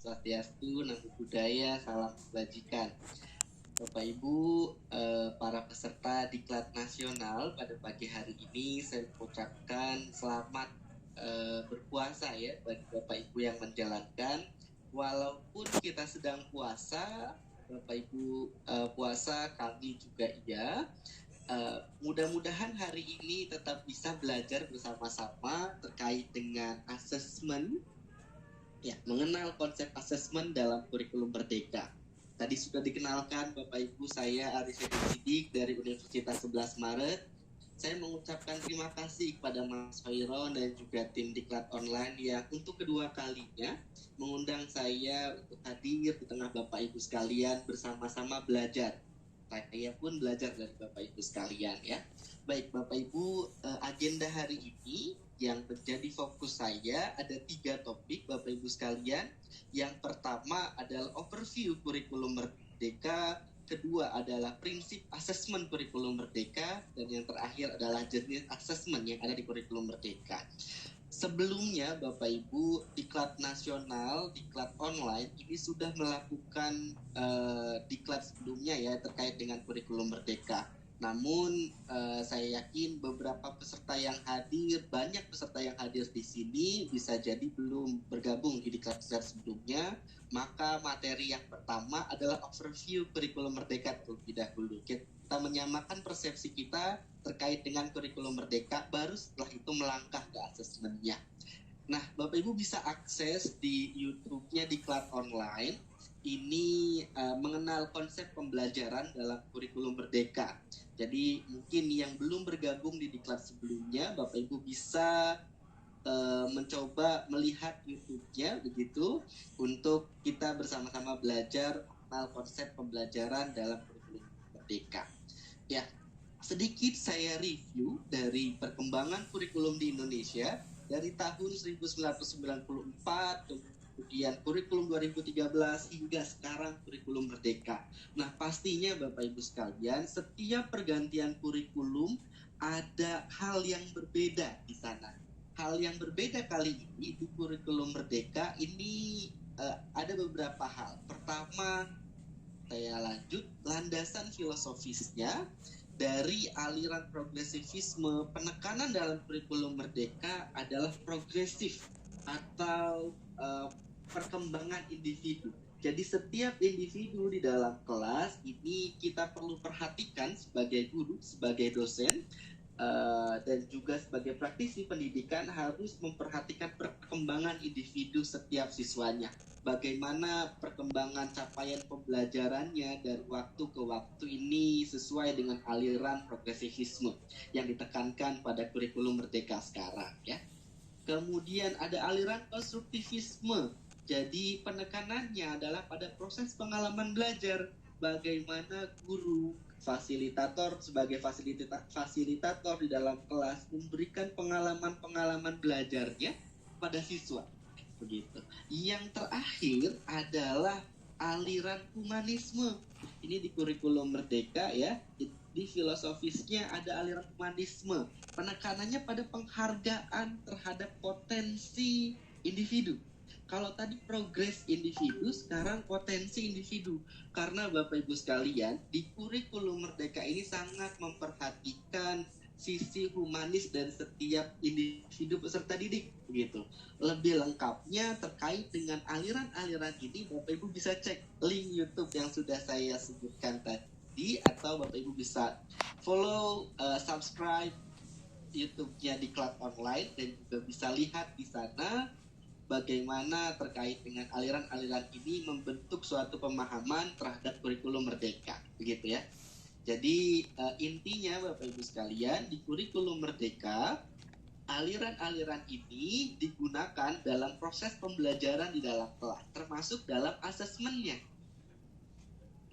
Swastiastu, Namo Buddhaya, Salam Kebajikan. Bapak Ibu, para peserta Diklat Nasional, pada pagi hari ini saya mengucapkan selamat berpuasa ya bagi Bapak Ibu yang menjalankan. Walaupun kita sedang puasa, Bapak Ibu puasa, kami juga iya. Mudah-mudahan hari ini tetap bisa belajar bersama-sama terkait dengan asesmen, ya, mengenal konsep asesmen dalam kurikulum Merdeka. Tadi sudah dikenalkan Bapak Ibu, saya Arifin Sidik dari Universitas 11 Maret. Saya mengucapkan terima kasih kepada Mas Hoiron dan juga tim Diklat Online yang untuk kedua kalinya mengundang saya untuk hadir di tengah Bapak Ibu sekalian bersama-sama belajar. Saya pun belajar dari Bapak Ibu sekalian ya. Baik Bapak Ibu, agenda hari ini yang menjadi fokus saya ada 3 topik Bapak Ibu sekalian. Yang pertama adalah overview kurikulum Merdeka, kedua adalah prinsip asesmen kurikulum Merdeka, dan yang terakhir adalah jenis asesmen yang ada di kurikulum Merdeka. Sebelumnya Bapak Ibu, Diklat Nasional, Diklat Online ini sudah melakukan diklat sebelumnya ya terkait dengan kurikulum Merdeka. Namun saya yakin beberapa peserta yang hadir, banyak peserta yang hadir di sini bisa jadi belum bergabung di diklat sebelumnya. Maka materi yang pertama adalah overview kurikulum Merdeka terlebih dahulu. Kita menyamakan persepsi kita terkait dengan kurikulum Merdeka, baru setelah itu melangkah ke asesmennya. Nah, Bapak Ibu bisa akses di YouTube-nya Diklat Online. Ini mengenal konsep pembelajaran dalam kurikulum Merdeka. Jadi mungkin yang belum bergabung di Diklat sebelumnya, Bapak Ibu bisa mencoba melihat YouTube-nya begitu untuk kita bersama-sama belajar mengenal konsep pembelajaran dalam kurikulum Merdeka. Ya, sedikit saya review dari perkembangan kurikulum di Indonesia dari tahun 1994, kemudian kurikulum 2013 hingga sekarang kurikulum Merdeka. Nah, pastinya Bapak Ibu sekalian, setiap pergantian kurikulum ada hal yang berbeda di sana. Hal yang berbeda kali ini di kurikulum Merdeka ini ada beberapa hal. Pertama, saya lanjut, landasan filosofisnya dari aliran progresivisme. Penekanan dalam kurikulum Merdeka adalah progresif atau perkembangan individu. Jadi setiap individu di dalam kelas ini kita perlu perhatikan sebagai guru, sebagai dosen, dan juga sebagai praktisi pendidikan harus memperhatikan perkembangan individu setiap siswanya. Bagaimana perkembangan capaian pembelajarannya dari waktu ke waktu ini sesuai dengan aliran progresivisme yang ditekankan pada kurikulum Merdeka sekarang ya. Kemudian ada aliran konstruktivisme. Jadi penekanannya adalah pada proses pengalaman belajar, bagaimana guru, fasilitator sebagai fasilitator di dalam kelas memberikan pengalaman-pengalaman belajarnya pada siswa. Begitu. Yang terakhir adalah aliran humanisme. Ini di kurikulum Merdeka ya. Di filosofisnya ada aliran humanisme. Penekanannya pada penghargaan terhadap potensi individu. Kalau tadi progres individu, sekarang potensi individu. Karena Bapak Ibu sekalian, di kurikulum Merdeka ini sangat memperhatikan sisi humanis dan setiap individu peserta didik gitu. Lebih lengkapnya terkait dengan aliran-aliran ini, Bapak Ibu bisa cek link YouTube yang sudah saya sebutkan tadi, atau Bapak Ibu bisa follow, subscribe YouTube-nya Diklat Online, dan juga bisa lihat di sana bagaimana terkait dengan aliran-aliran ini membentuk suatu pemahaman terhadap kurikulum Merdeka, begitu ya. Jadi intinya Bapak Ibu sekalian, di kurikulum Merdeka aliran-aliran ini digunakan dalam proses pembelajaran di dalam kelas, termasuk dalam asesmennya.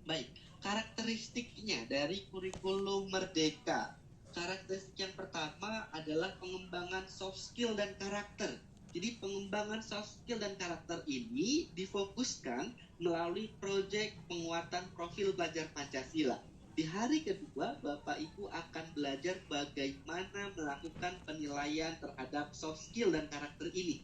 Baik, karakteristiknya dari kurikulum Merdeka. Karakteristik yang pertama adalah pengembangan soft skill dan karakter. Jadi pengembangan soft skill dan karakter ini difokuskan melalui proyek penguatan profil belajar Pancasila. Di hari kedua, Bapak Ibu akan belajar bagaimana melakukan penilaian terhadap soft skill dan karakter ini.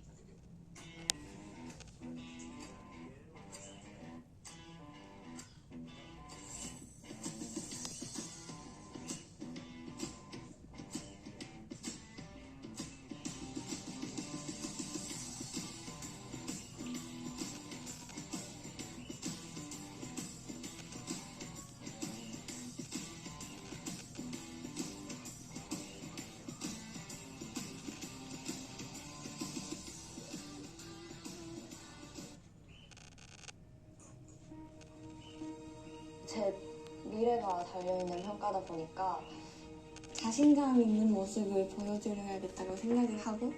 제 미래가 달려있는 평가다 보니까 자신감 있는 모습을 보여드려야겠다고 생각을 하고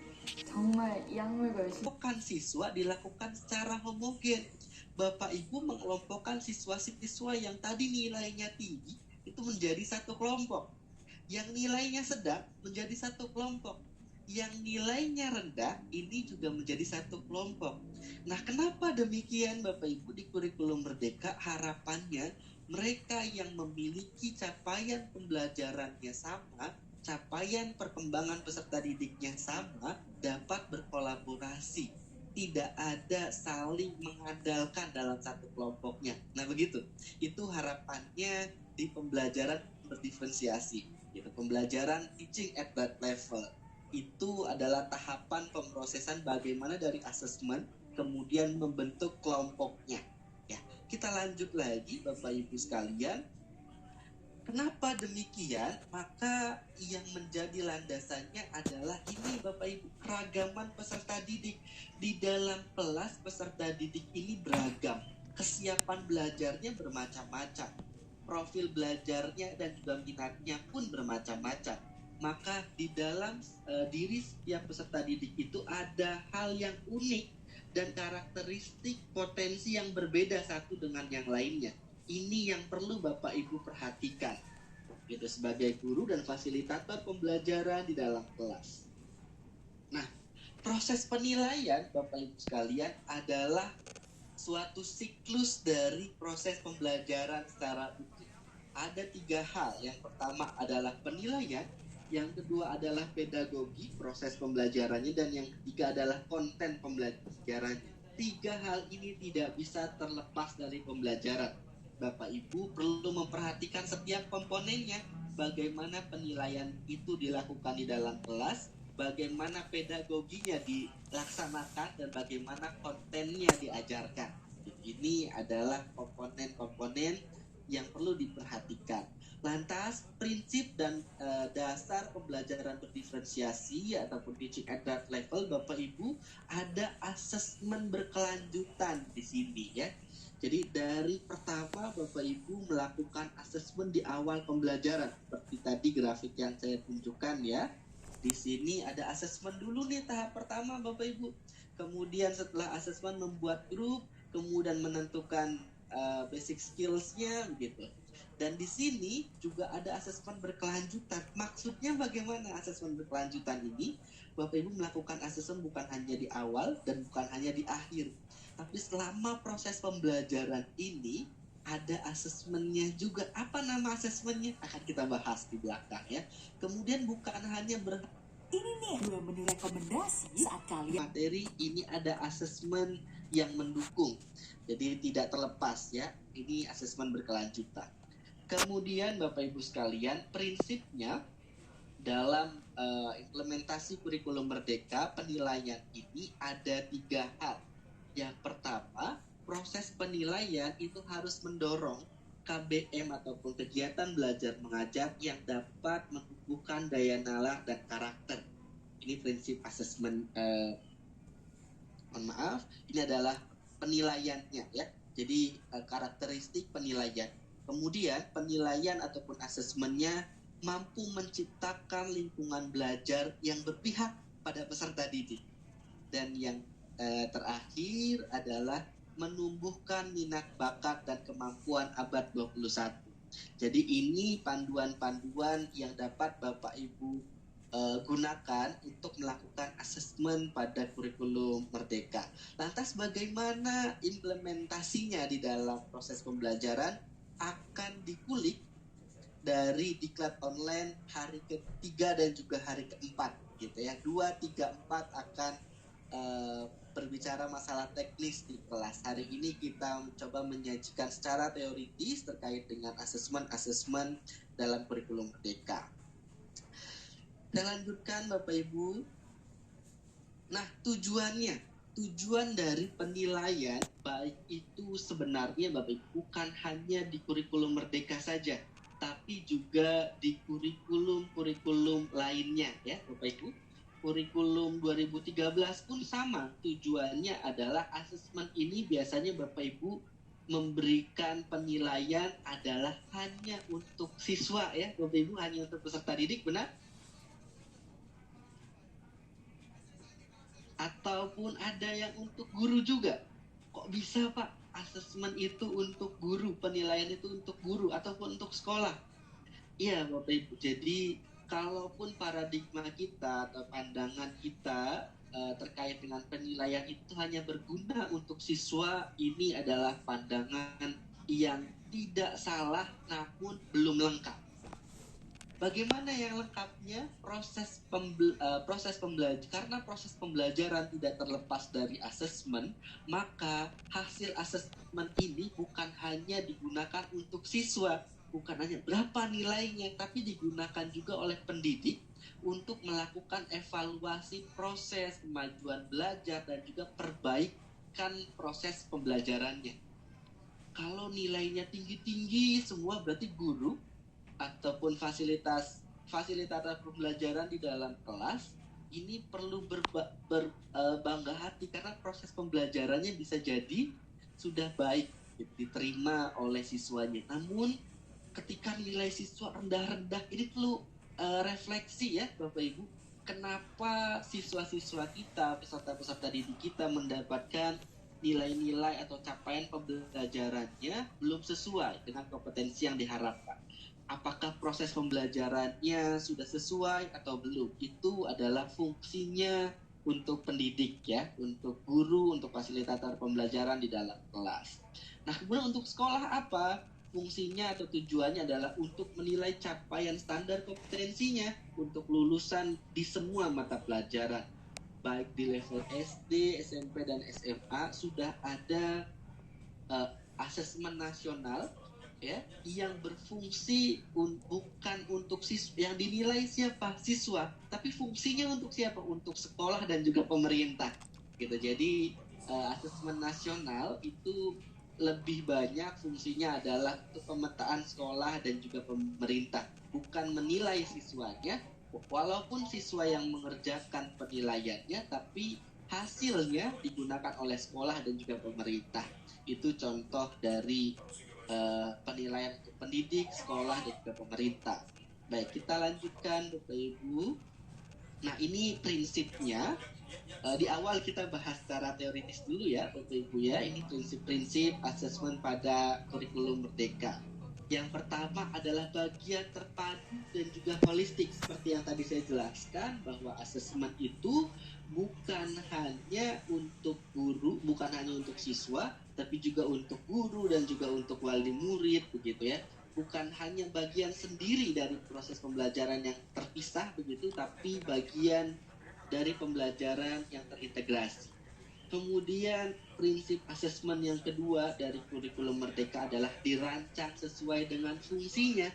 정말 이 악물고 열심히 siswa dilakukan secara homogen. Bapak Ibu mengelompokkan siswa-siswa yang tadi nilainya tinggi itu menjadi satu kelompok, yang nilainya sedang menjadi satu kelompok, yang nilainya rendah ini juga menjadi satu kelompok. Nah, kenapa demikian Bapak Ibu? Di kurikulum Merdeka harapannya mereka yang memiliki capaian pembelajarannya sama, capaian perkembangan peserta didiknya sama, dapat berkolaborasi, tidak ada saling mengandalkan dalam satu kelompoknya. Nah, begitu. Itu harapannya di pembelajaran berdiferensiasi, gitu. Pembelajaran teaching at that level itu adalah tahapan pemrosesan bagaimana dari asesmen kemudian membentuk kelompoknya. Ya, kita lanjut lagi Bapak Ibu sekalian. Kenapa demikian? Maka yang menjadi landasannya adalah ini Bapak Ibu, keragaman peserta didik. Di dalam kelas peserta didik ini beragam. Kesiapan belajarnya bermacam-macam. Profil belajarnya dan juga minatnya pun bermacam-macam. Maka di dalam diri setiap peserta didik itu ada hal yang unik dan karakteristik potensi yang berbeda satu dengan yang lainnya. Ini yang perlu Bapak Ibu perhatikan, gitu, sebagai guru dan fasilitator pembelajaran di dalam kelas. Nah, proses penilaian Bapak Ibu sekalian adalah suatu siklus dari proses pembelajaran secara utuh. Ada 3 hal. Yang pertama adalah penilaian, yang kedua adalah pedagogi, proses pembelajarannya, dan yang ketiga adalah konten pembelajarannya. 3 hal ini tidak bisa terlepas dari pembelajaran. Bapak Ibu perlu memperhatikan setiap komponennya, bagaimana penilaian itu dilakukan di dalam kelas, bagaimana pedagoginya dilaksanakan, dan bagaimana kontennya diajarkan. Ini adalah komponen-komponen yang perlu diperhatikan. Lantas, prinsip dan dasar pembelajaran berdiferensiasi ataupun teaching at that level, Bapak Ibu, ada asesmen berkelanjutan di sini ya. Jadi dari pertama Bapak Ibu melakukan asesmen di awal pembelajaran, seperti tadi grafik yang saya tunjukkan ya. Di sini ada asesmen dulu nih tahap pertama Bapak Ibu. Kemudian setelah asesmen membuat grup, kemudian menentukan basic skills-nya begitu. Dan di sini juga ada asesmen berkelanjutan. Maksudnya bagaimana asesmen berkelanjutan ini? Bapak Ibu melakukan asesmen bukan hanya di awal dan bukan hanya di akhir, tapi selama proses pembelajaran ini ada asesmennya juga. Apa nama asesmennya? Akan kita bahas di belakang ya. Kemudian bukan hanya ini nih 2 menu rekomendasi saat kalian materi, ini ada asesmen yang mendukung. Jadi tidak terlepas ya. Ini asesmen berkelanjutan. Kemudian Bapak Ibu sekalian, prinsipnya dalam implementasi kurikulum Merdeka, penilaian ini ada 3 hal. Yang pertama, proses penilaian itu harus mendorong KBM ataupun kegiatan belajar mengajar yang dapat menumbuhkan daya nalar dan karakter. Ini prinsip asesmen, ini adalah penilaiannya ya. Jadi karakteristik penilaian. Kemudian penilaian ataupun asesmennya mampu menciptakan lingkungan belajar yang berpihak pada peserta didik. Dan yang terakhir adalah menumbuhkan minat bakat dan kemampuan abad 21. Jadi ini panduan-panduan yang dapat Bapak Ibu gunakan untuk melakukan asesmen pada kurikulum Merdeka. Lantas bagaimana implementasinya di dalam proses pembelajaran akan dikulik dari diklat online hari ketiga dan juga hari keempat gitu ya. 2, 3, 4 akan berbicara masalah teknis di kelas. Hari ini kita mencoba menyajikan secara teoritis terkait dengan asesmen dalam kurikulum Merdeka. Kita lanjutkan Bapak Ibu. Nah, tujuan dari penilaian baik itu sebenarnya Bapak Ibu bukan hanya di kurikulum Merdeka saja, tapi juga di kurikulum lainnya ya Bapak Ibu. Kurikulum 2013 pun sama, tujuannya adalah asesmen ini biasanya Bapak Ibu memberikan penilaian adalah hanya untuk siswa ya, Bapak Ibu, hanya untuk peserta didik, benar? Ataupun ada yang untuk guru juga? Kok bisa Pak, asesmen itu untuk guru, penilaian itu untuk guru ataupun untuk sekolah? Iya Bapak Ibu, jadi kalaupun paradigma kita atau pandangan kita terkait dengan penilaian itu hanya berguna untuk siswa, ini adalah pandangan yang tidak salah namun belum lengkap. Bagaimana yang lengkapnya? Proses pembelajaran, karena proses pembelajaran tidak terlepas dari asesmen, maka hasil asesmen ini bukan hanya digunakan untuk siswa, bukan hanya berapa nilainya, tapi digunakan juga oleh pendidik untuk melakukan evaluasi proses kemajuan belajar dan juga perbaikan proses pembelajarannya. Kalau nilainya tinggi-tinggi semua, berarti guru ataupun fasilitator pembelajaran di dalam kelas ini perlu berbangga hati, karena proses pembelajarannya bisa jadi sudah baik diterima oleh siswanya. Namun ketika nilai siswa rendah-rendah, ini perlu refleksi ya Bapak Ibu, kenapa siswa-siswa kita, peserta-peserta didik kita mendapatkan nilai-nilai atau capaian pembelajarannya belum sesuai dengan kompetensi yang diharapkan. Apakah proses pembelajarannya sudah sesuai atau belum? Itu adalah fungsinya untuk pendidik ya, untuk guru, untuk fasilitator pembelajaran di dalam kelas. Nah, kemudian untuk sekolah apa? Fungsinya atau tujuannya adalah untuk menilai capaian standar kompetensinya untuk lulusan di semua mata pelajaran. Baik di level SD, SMP, dan SMA sudah ada asesmen nasional ya, yang berfungsi bukan untuk siswa, yang dinilai siapa? Siswa, tapi fungsinya untuk siapa? Untuk sekolah dan juga pemerintah gitu. Jadi asesmen nasional itu lebih banyak fungsinya adalah untuk pemetaan sekolah dan juga pemerintah, bukan menilai siswanya, walaupun siswa yang mengerjakan penilaiannya, tapi hasilnya digunakan oleh sekolah dan juga pemerintah. Itu contoh dari penilaian untuk pendidik, sekolah, dan juga pemerintah. Baik, kita lanjutkan Bapak Ibu. Nah, ini prinsipnya. Di awal kita bahas secara teoritis dulu ya Bapak Ibu ya. Ini prinsip-prinsip asesmen pada kurikulum Merdeka. Yang pertama adalah bagian terpadu dan juga holistik. Seperti yang tadi saya jelaskan, bahwa asesmen itu bukan hanya untuk guru, bukan hanya untuk siswa, tapi juga untuk guru dan juga untuk wali murid begitu ya. Bukan hanya bagian sendiri dari proses pembelajaran yang terpisah begitu, tapi bagian dari pembelajaran yang terintegrasi. Kemudian prinsip asesmen yang kedua dari kurikulum Merdeka adalah dirancang sesuai dengan fungsinya.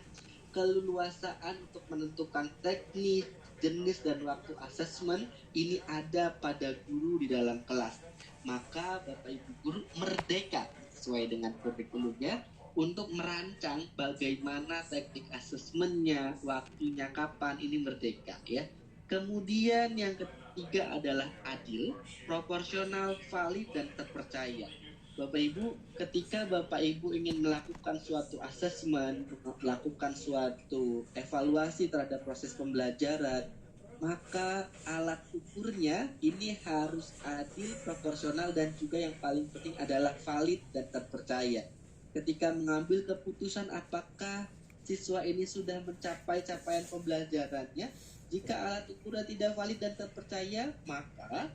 Keleluasaan untuk menentukan teknik, jenis, dan waktu asesmen ini ada pada guru di dalam kelas. Maka Bapak Ibu guru merdeka sesuai dengan kurikulumnya untuk merancang bagaimana teknik asesmennya, waktunya kapan, ini merdeka ya. Kemudian yang ketiga adalah adil, proporsional, valid, dan terpercaya. Bapak Ibu, ketika Bapak Ibu ingin melakukan suatu asesmen, melakukan suatu evaluasi terhadap proses pembelajaran, maka alat ukurnya ini harus adil, proporsional, dan juga yang paling penting adalah valid dan terpercaya. Ketika mengambil keputusan apakah siswa ini sudah mencapai capaian pembelajarannya, jika alat ukuran tidak valid dan terpercaya, maka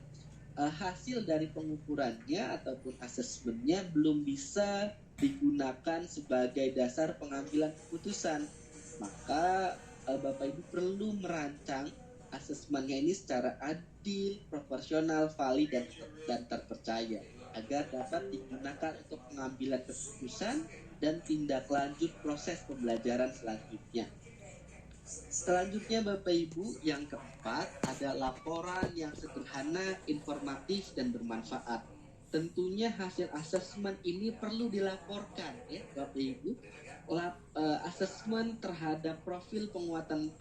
hasil dari pengukurannya ataupun asesmennya belum bisa digunakan sebagai dasar pengambilan keputusan. Maka Bapak Ibu perlu merancang asesmennya ini secara adil, proporsional, valid, dan terpercaya agar dapat digunakan untuk pengambilan keputusan dan tindak lanjut proses pembelajaran selanjutnya. Selanjutnya Bapak Ibu, yang keempat ada laporan yang sederhana, informatif, dan bermanfaat. Tentunya hasil asesmen ini perlu dilaporkan ya Bapak Ibu. Asesmen terhadap profil penguatan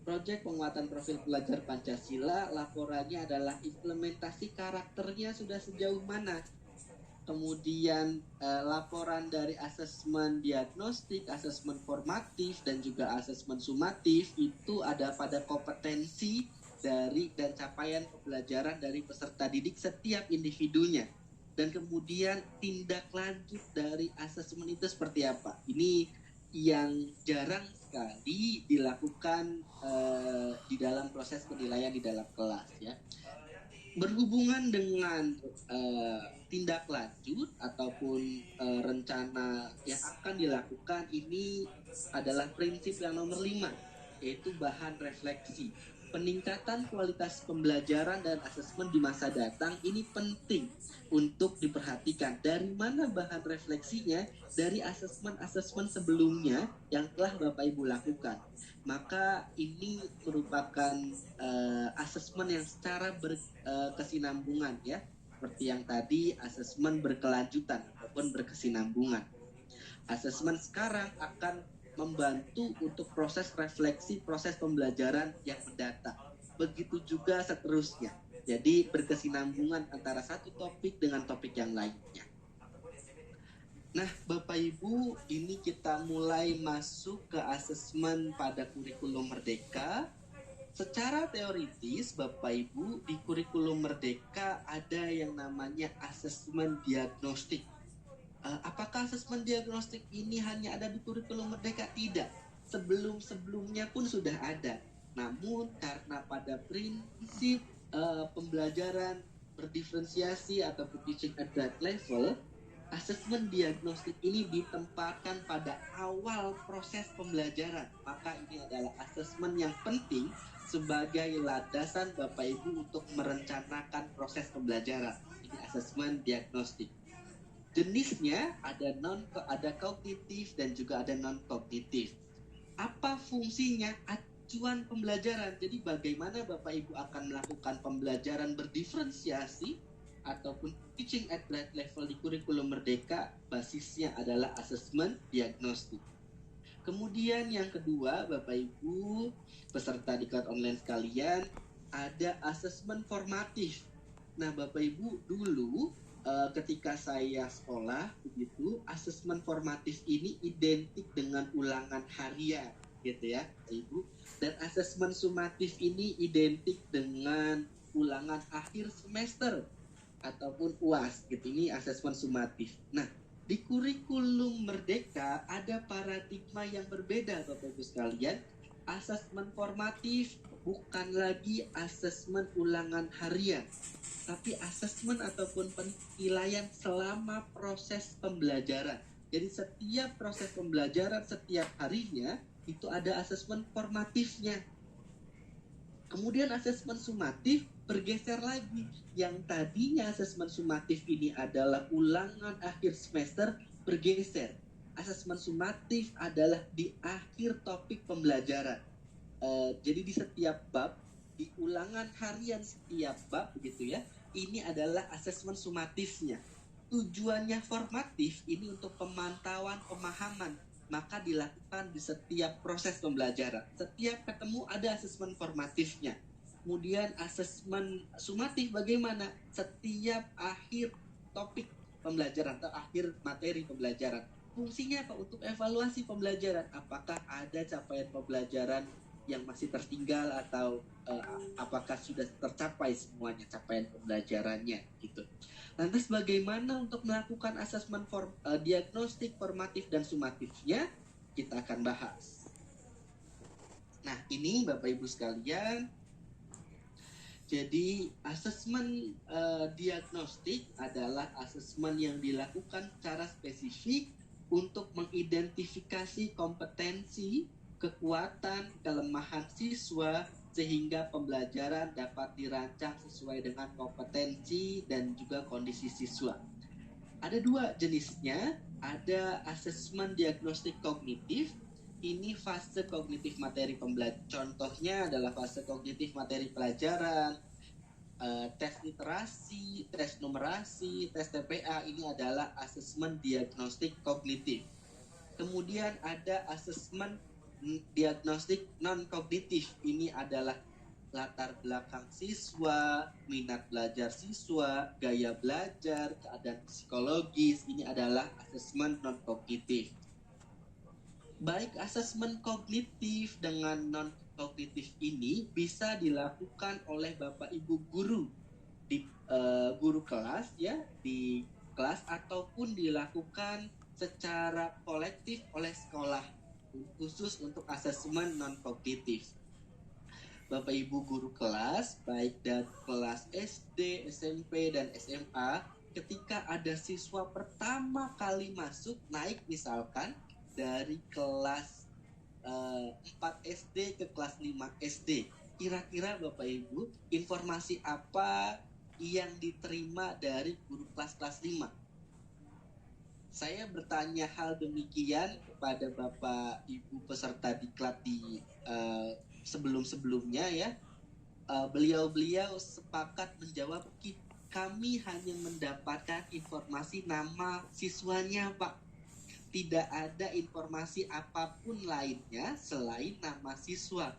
proyek penguatan profil pelajar Pancasila, laporannya adalah implementasi karakternya sudah sejauh mana. kemudian laporan dari asesmen diagnostik, asesmen formatif, dan juga asesmen sumatif itu ada pada kompetensi dari dan capaian pembelajaran dari peserta didik setiap individunya. Dan kemudian tindak lanjut dari asesmen itu seperti apa? Ini yang jarang sekali dilakukan di dalam proses penilaian di dalam kelas ya. Berhubungan dengan tindak lanjut ataupun rencana yang akan dilakukan, ini adalah prinsip yang nomor 5, yaitu bahan refleksi. Peningkatan kualitas pembelajaran dan asesmen di masa datang ini penting untuk diperhatikan. Dari mana bahan refleksinya? Dari asesmen-asesmen sebelumnya yang telah Bapak Ibu lakukan. Maka ini merupakan asesmen yang secara berkesinambungan ya, seperti yang tadi asesmen berkelanjutan ataupun berkesinambungan. Asesmen sekarang akan membantu untuk proses refleksi, proses pembelajaran yang mendatang. Begitu juga seterusnya. Jadi berkesinambungan antara satu topik dengan topik yang lainnya. Nah, Bapak Ibu, ini kita mulai masuk ke asesmen pada kurikulum Merdeka. Secara teoritis, Bapak Ibu, di kurikulum Merdeka ada yang namanya asesmen diagnostik. Apakah asesmen diagnostik ini hanya ada di kurikulum Merdeka? Tidak. Sebelum-sebelumnya pun sudah ada. Namun karena pada prinsip pembelajaran berdiferensiasi atau teaching at that level, asesmen diagnostik ini ditempatkan pada awal proses pembelajaran. Maka ini adalah asesmen yang penting sebagai landasan Bapak Ibu untuk merencanakan proses pembelajaran. Ini asesmen diagnostik. Jenisnya ada kognitif dan juga ada non kognitif. Apa fungsinya? Acuan pembelajaran. Jadi bagaimana Bapak Ibu akan melakukan pembelajaran berdiferensiasi ataupun teaching at that level di kurikulum Merdeka, basisnya adalah asesmen diagnostik. Kemudian yang kedua, Bapak Ibu peserta diklat online sekalian, ada asesmen formatif. Nah, Bapak Ibu dulu ketika saya sekolah begitu, asesmen formatif ini identik dengan ulangan harian gitu ya, Ibu. Dan asesmen sumatif ini identik dengan ulangan akhir semester ataupun UAS gitu. Ini asesmen sumatif. Nah, di kurikulum Merdeka ada paradigma yang berbeda Bapak Ibu sekalian. Asesmen formatif bukan lagi asesmen ulangan harian, tapi asesmen ataupun penilaian selama proses pembelajaran. Jadi setiap proses pembelajaran setiap harinya itu ada asesmen formatifnya. Kemudian asesmen sumatif bergeser lagi. Yang tadinya asesmen sumatif ini adalah ulangan akhir semester bergeser. Asesmen sumatif adalah di akhir topik pembelajaran. Jadi di setiap bab, di ulangan harian setiap bab begitu ya, ini adalah asesmen sumatifnya. Tujuannya formatif ini untuk pemantauan pemahaman, maka dilakukan di setiap proses pembelajaran. Setiap ketemu ada asesmen formatifnya. Kemudian asesmen sumatif bagaimana? Setiap akhir topik pembelajaran atau akhir materi pembelajaran. Fungsinya apa? Untuk evaluasi pembelajaran. Apakah ada capaian pembelajaran yang masih tertinggal atau apakah sudah tercapai semuanya capaian pembelajarannya gitu. Lantas bagaimana untuk melakukan asesmen diagnostik, formatif dan sumatifnya? Kita akan bahas. Nah, ini Bapak Ibu sekalian. Jadi asesmen diagnostik adalah asesmen yang dilakukan secara spesifik untuk mengidentifikasi kompetensi, kekuatan, kelemahan siswa sehingga pembelajaran dapat dirancang sesuai dengan kompetensi dan juga kondisi siswa. Ada dua jenisnya, ada asesmen diagnostik kognitif. Ini fase kognitif materi pembelajaran. Contohnya adalah fase kognitif materi pelajaran, tes literasi, tes numerasi, tes TPA. Ini adalah asesmen diagnostik kognitif. Kemudian ada asesmen diagnostik non kognitif. Ini adalah latar belakang siswa, minat belajar siswa, gaya belajar, keadaan psikologis. Ini adalah asesmen non-kognitif. Baik asesmen kognitif dengan non-kognitif ini bisa dilakukan oleh Bapak Ibu guru di guru kelas ya, di kelas, ataupun dilakukan secara kolektif oleh sekolah khusus untuk asesmen non-kognitif. Bapak Ibu guru kelas, baik dari kelas SD, SMP, dan SMA, ketika ada siswa pertama kali masuk, naik misalkan dari kelas 4 SD ke kelas 5 SD, kira-kira Bapak Ibu, informasi apa yang diterima dari guru kelas 5? Saya bertanya hal demikian kepada Bapak Ibu peserta diklat di sebelum-sebelumnya ya. Beliau-beliau sepakat menjawab, kami hanya mendapatkan informasi nama siswanya, Pak. Tidak ada informasi apapun lainnya selain nama siswa.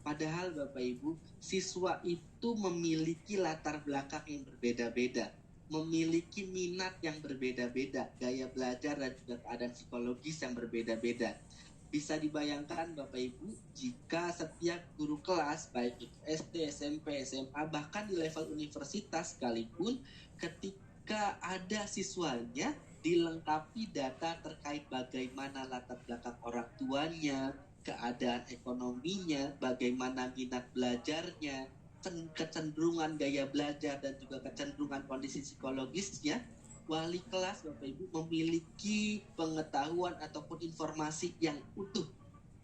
Padahal Bapak Ibu, siswa itu memiliki latar belakang yang berbeda-beda, memiliki minat yang berbeda-beda, gaya belajar dan juga keadaan psikologis yang berbeda-beda. Bisa dibayangkan Bapak Ibu, jika setiap guru kelas, baik itu SD, SMP, SMA, bahkan di level universitas sekalipun, ketika ada siswanya, dilengkapi data terkait bagaimana latar belakang orang tuanya, keadaan ekonominya, bagaimana minat belajarnya, kecenderungan gaya belajar, dan juga kecenderungan kondisi psikologisnya, wali kelas Bapak Ibu memiliki pengetahuan ataupun informasi yang utuh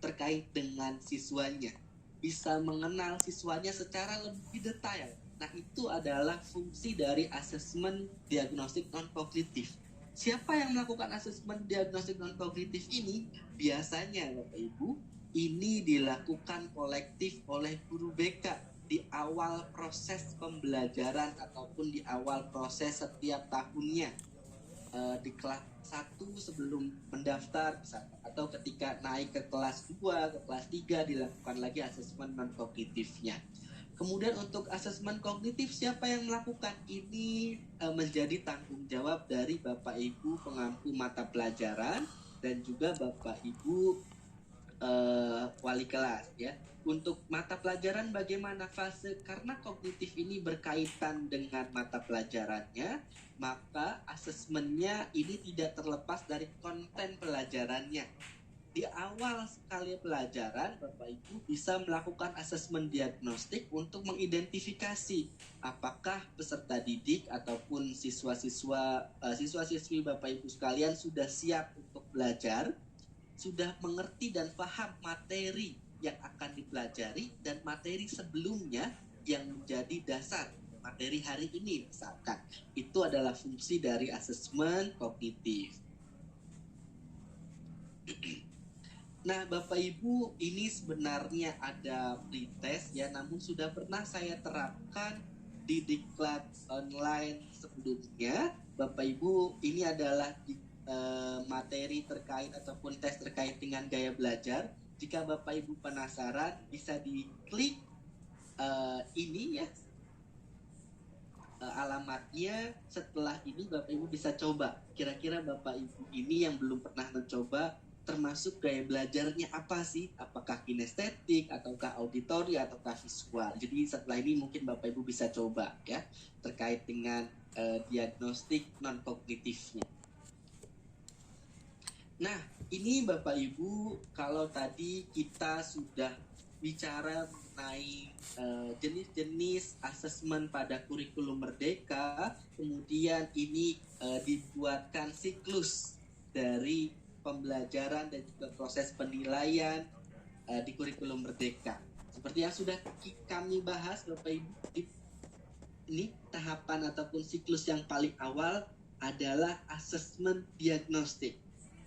terkait dengan siswanya, bisa mengenal siswanya secara lebih detail. Nah, itu adalah fungsi dari asesmen diagnostik non-kognitif. Siapa yang melakukan asesmen diagnostik non-kognitif ini? Biasanya Bapak Ibu, ini dilakukan kolektif oleh guru BK di awal proses pembelajaran ataupun di awal proses setiap tahunnya, di kelas 1 sebelum mendaftar misalnya, atau ketika naik ke kelas 2, ke kelas 3 dilakukan lagi asesmen non-kognitifnya. Kemudian untuk asesmen kognitif, siapa yang melakukan ini menjadi tanggung jawab dari Bapak Ibu pengampu mata pelajaran dan juga Bapak Ibu wali kelas ya. Untuk mata pelajaran bagaimana fase, karena kognitif ini berkaitan dengan mata pelajarannya, maka asesmennya ini tidak terlepas dari konten pelajarannya. Di awal sekali pelajaran, Bapak Ibu bisa melakukan asesmen diagnostik untuk mengidentifikasi apakah peserta didik ataupun siswa-siswi Bapak Ibu sekalian sudah siap untuk belajar, sudah mengerti dan paham materi yang akan dipelajari dan materi sebelumnya yang menjadi dasar materi hari ini misalkan. Itu adalah fungsi dari asesmen kognitif. Nah, Bapak Ibu, ini sebenarnya ada pretest ya, namun sudah pernah saya terapkan di diklat online sebelumnya. Bapak Ibu, ini adalah materi terkait ataupun tes terkait dengan gaya belajar. Jika Bapak Ibu penasaran, bisa diklik ini ya, alamatnya. Setelah ini Bapak Ibu bisa coba. Kira-kira Bapak Ibu ini yang belum pernah mencoba, termasuk gaya belajarnya apa sih? Apakah kinestetik, ataukah auditori, ataukah visual? Jadi setelah ini mungkin Bapak Ibu bisa coba ya, terkait dengan diagnostik non-kognitifnya. Nah, ini Bapak Ibu, kalau tadi kita sudah bicara mengenai jenis-jenis asesmen pada kurikulum Merdeka, kemudian ini dibuatkan siklus dari pembelajaran dan juga proses penilaian di kurikulum Merdeka. Seperti yang sudah kami bahas Bapak Ibu, ini tahapan ataupun siklus yang paling awal adalah asesmen diagnostik.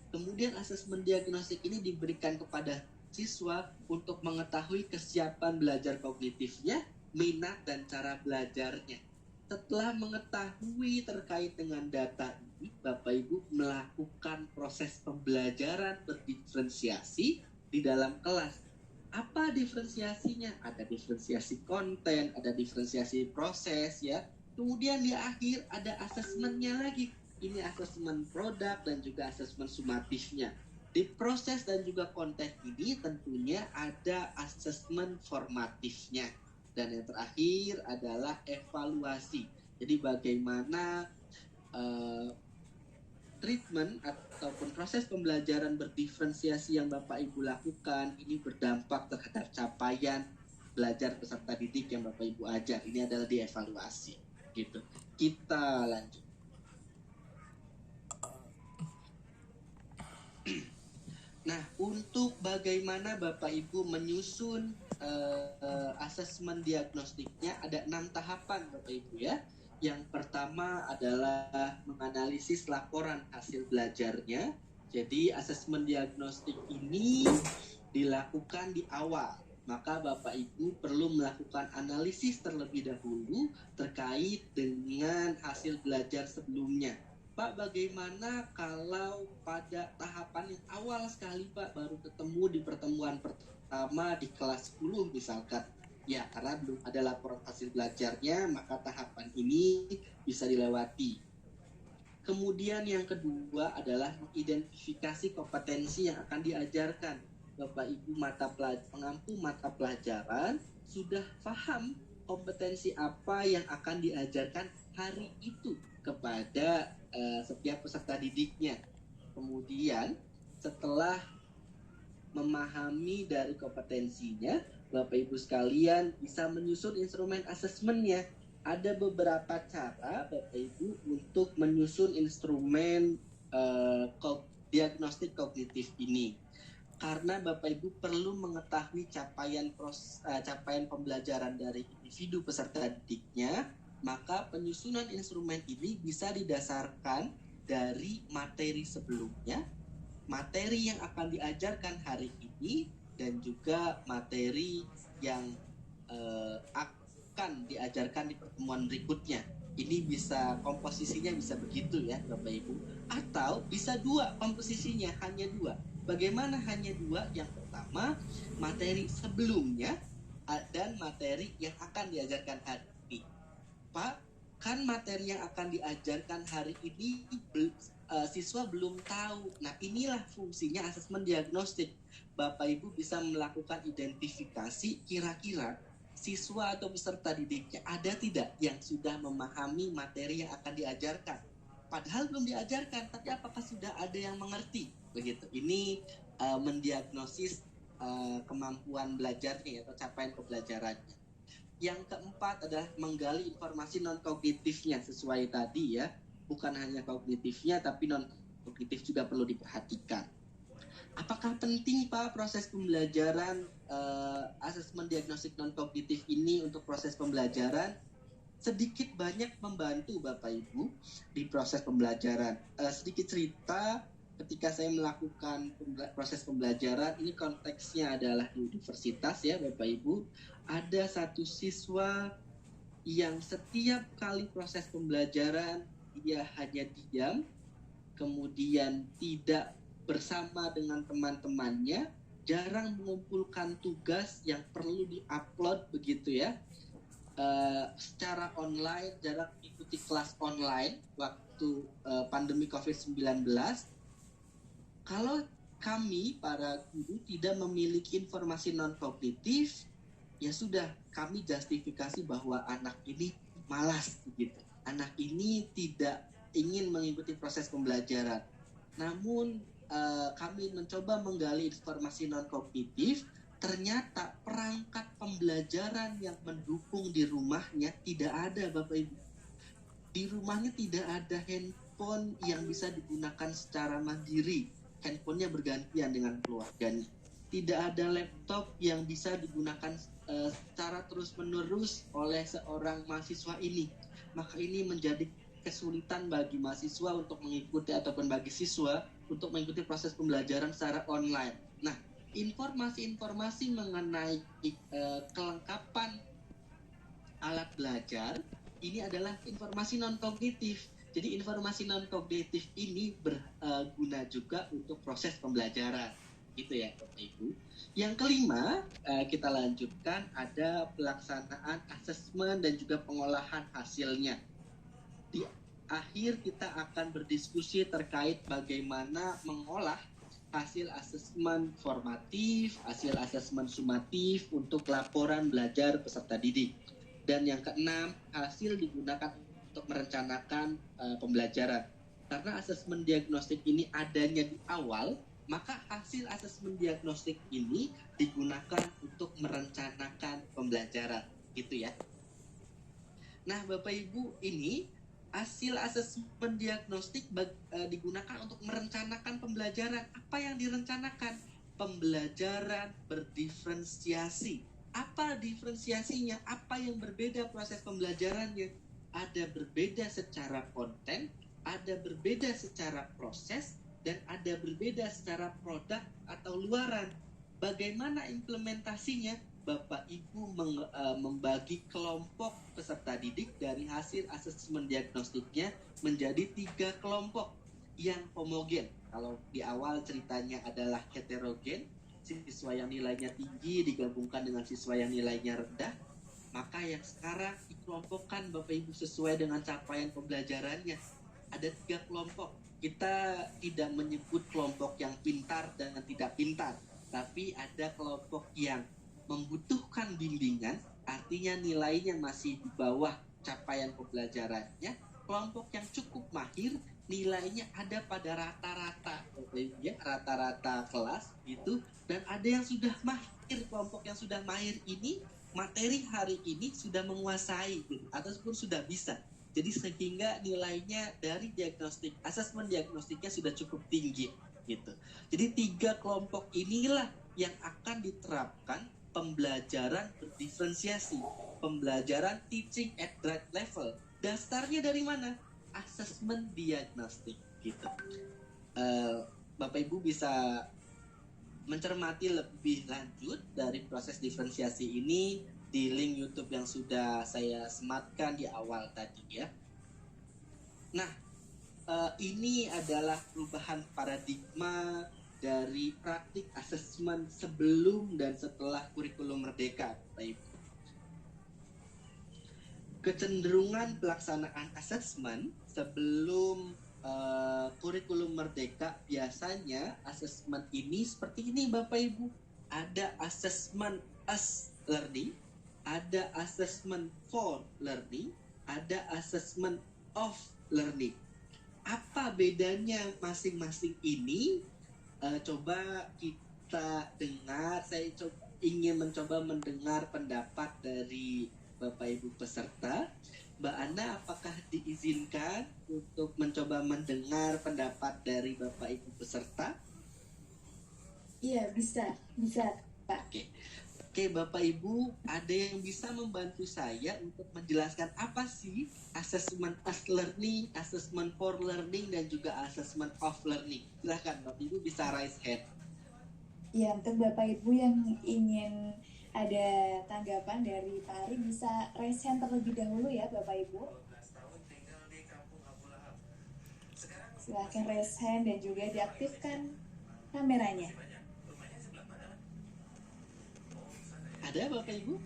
Kemudian asesmen diagnostik ini diberikan kepada siswa untuk mengetahui kesiapan belajar kognitifnya, minat dan cara belajarnya. Setelah mengetahui terkait dengan data ini, Bapak Ibu melakukan proses pembelajaran berdiferensiasi di dalam kelas. Apa diferensiasinya? Ada diferensiasi konten, ada diferensiasi proses ya. Kemudian di akhir ada asesmennya lagi. Ini asesmen produk dan juga asesmen sumatifnya. Di proses dan juga konten ini tentunya ada asesmen formatifnya. Dan yang terakhir adalah evaluasi. Jadi bagaimana treatment ataupun proses pembelajaran berdiferensiasi yang Bapak Ibu lakukan ini berdampak terhadap capaian belajar peserta didik yang Bapak Ibu ajar. Ini adalah dievaluasi gitu. Kita lanjut. Nah, untuk bagaimana Bapak Ibu menyusun asesmen diagnostiknya ada 6 tahapan Bapak Ibu ya. Yang pertama adalah menganalisis laporan hasil belajarnya. Jadi asesmen diagnostik ini dilakukan di awal. Maka Bapak Ibu perlu melakukan analisis terlebih dahulu terkait dengan hasil belajar sebelumnya. Pak, bagaimana kalau pada tahapan yang awal sekali Pak baru ketemu di pertemuan pertama di kelas 10 misalkan? Ya, karena belum ada laporan hasil belajarnya, maka tahapan ini bisa dilewati. Kemudian yang kedua adalah mengidentifikasi kompetensi yang akan diajarkan. Bapak Ibu pengampu mata pelajaran sudah paham kompetensi apa yang akan diajarkan hari itu kepada setiap peserta didiknya. Kemudian setelah memahami dari kompetensinya, Bapak Ibu sekalian bisa menyusun instrumen asesmennya. Ada beberapa cara Bapak Ibu untuk menyusun instrumen diagnostik kognitif ini. Karena Bapak Ibu perlu mengetahui capaian pembelajaran dari individu peserta didiknya, maka penyusunan instrumen ini bisa didasarkan dari materi sebelumnya, materi yang akan diajarkan hari ini, dan juga materi yang akan diajarkan di pertemuan berikutnya. Ini bisa komposisinya bisa begitu ya Bapak Ibu. Atau bisa dua komposisinya, hanya dua. Bagaimana hanya dua? Yang pertama materi sebelumnya dan materi yang akan diajarkan hari ini. Pak, kan materi yang akan diajarkan hari ini siswa belum tahu. Nah, inilah fungsinya asesmen diagnostik. Bapak Ibu bisa melakukan identifikasi kira-kira siswa atau peserta didiknya ada tidak yang sudah memahami materi yang akan diajarkan. Padahal belum diajarkan, tapi apakah sudah ada yang mengerti? Begitu. Ini mendiagnosis kemampuan belajarnya atau capaian pembelajarannya. Yang keempat adalah menggali informasi non-kognitifnya sesuai tadi ya. Bukan hanya kognitifnya, tapi non-kognitif juga perlu diperhatikan. Apakah penting Pak proses pembelajaran asesmen diagnostik non-kognitif ini untuk proses pembelajaran? Sedikit banyak membantu Bapak Ibu di proses pembelajaran. Sedikit cerita, ketika saya melakukan proses pembelajaran, ini konteksnya adalah di universitas ya Bapak Ibu, ada satu siswa yang setiap kali proses pembelajaran dia hanya diam, kemudian tidak bersama dengan teman-temannya, jarang mengumpulkan tugas yang perlu di-upload begitu ya, secara online, jarang mengikuti kelas online waktu pandemi COVID-19. Kalau kami para guru tidak memiliki informasi non-kognitif, ya sudah, kami justifikasi bahwa anak ini malas gitu. Anak ini tidak ingin mengikuti proses pembelajaran. Namun kami mencoba menggali informasi non-kognitif, ternyata perangkat pembelajaran yang mendukung di rumahnya tidak ada Bapak Ibu. Di rumahnya tidak ada handphone yang bisa digunakan secara mandiri. Handphonenya bergantian dengan keluarganya. Tidak ada laptop yang bisa digunakan secara terus-menerus oleh seorang mahasiswa ini. Maka ini menjadi kesulitan bagi mahasiswa untuk mengikuti ataupun bagi siswa untuk mengikuti proses pembelajaran secara online. Nah, informasi-informasi mengenai kelengkapan alat belajar ini adalah informasi non-kognitif. Jadi informasi non-kognitif ini berguna juga untuk proses pembelajaran. Itu ya Bapak Ibu. Yang kelima, kita lanjutkan ada pelaksanaan asesmen dan juga pengolahan hasilnya. Di akhir kita akan berdiskusi terkait bagaimana mengolah hasil asesmen formatif, hasil asesmen sumatif untuk laporan belajar peserta didik. Dan yang keenam, hasil digunakan untuk merencanakan pembelajaran. Karena asesmen diagnostik ini adanya di awal, maka hasil asesmen diagnostik ini digunakan untuk merencanakan pembelajaran, gitu ya. Nah, Bapak Ibu, ini hasil asesmen diagnostik digunakan untuk merencanakan pembelajaran. Apa yang direncanakan? Pembelajaran berdiferensiasi. Apa diferensiasinya? Apa yang berbeda proses pembelajarannya? Ada berbeda secara konten, ada berbeda secara proses, dan ada berbeda secara produk atau luaran. Bagaimana implementasinya? Bapak Ibu membagi kelompok peserta didik dari hasil asesmen diagnostiknya menjadi 3 kelompok yang homogen. Kalau di awal ceritanya adalah heterogen, siswa yang nilainya tinggi digabungkan dengan siswa yang nilainya rendah, maka yang sekarang dikelompokkan Bapak Ibu sesuai dengan capaian pembelajarannya. Ada 3 kelompok. Kita tidak menyebut kelompok yang pintar dan tidak pintar, tapi ada kelompok yang membutuhkan bimbingan, artinya nilainya masih di bawah capaian pembelajarannya. Kelompok yang cukup mahir, nilainya ada pada rata-rata, ya, rata-rata kelas gitu. Dan ada yang sudah mahir, kelompok yang sudah mahir ini materi hari ini sudah menguasai gitu, ataupun sudah bisa. Jadi sehingga nilainya dari diagnostik, asesmen diagnostiknya sudah cukup tinggi gitu. Jadi 3 kelompok inilah yang akan diterapkan pembelajaran berdiferensiasi, pembelajaran teaching at grade level. Dasarnya dari mana? Asesmen diagnostik gitu. Bapak Ibu bisa mencermati lebih lanjut dari proses diferensiasi ini di link YouTube yang sudah saya sematkan di awal tadi ya. Nah, ini adalah perubahan paradigma dari praktik asesmen sebelum dan setelah kurikulum merdeka, Bapak Ibu. Kecenderungan pelaksanaan asesmen sebelum kurikulum merdeka, biasanya asesmen ini seperti ini Bapak Ibu. Ada asesmen as learning, ada asesmen for learning, ada asesmen of learning. Apa bedanya masing-masing ini? Coba kita dengar. Saya ingin mencoba mendengar pendapat dari Bapak Ibu peserta. Mbak Ana, apakah diizinkan untuk mencoba mendengar pendapat dari Bapak Ibu peserta? Iya, bisa Pak. Oke, Bapak Ibu, ada yang bisa membantu saya untuk menjelaskan apa sih asesmen as learning, asesmen for learning, dan juga asesmen of learning? Silahkan Bapak Ibu bisa raise hand. Ya, untuk Bapak Ibu yang ingin ada tanggapan dari Pak Ari bisa raise hand terlebih dahulu ya Bapak Ibu. Silahkan raise hand dan juga diaktifkan kameranya. Ada Bapak Ibu?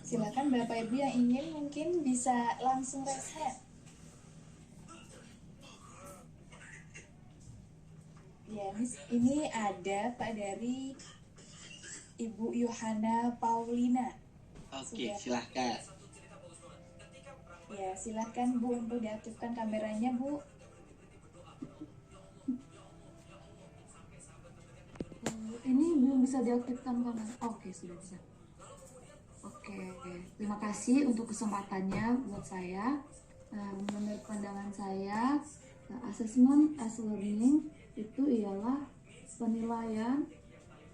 Silakan Bapak Ibu yang ingin mungkin bisa langsung raise hand. Ya, ini ada Pak dari Ibu Yohana Paulina. Oke, silahkan. Ya, silahkan Bu untuk diaktifkan kameranya Bu. Ini belum bisa diaktifkan kamera. Oke, sudah bisa. Oke, terima kasih untuk kesempatannya buat saya. Menurut pandangan saya, asesmen as learning itu ialah penilaian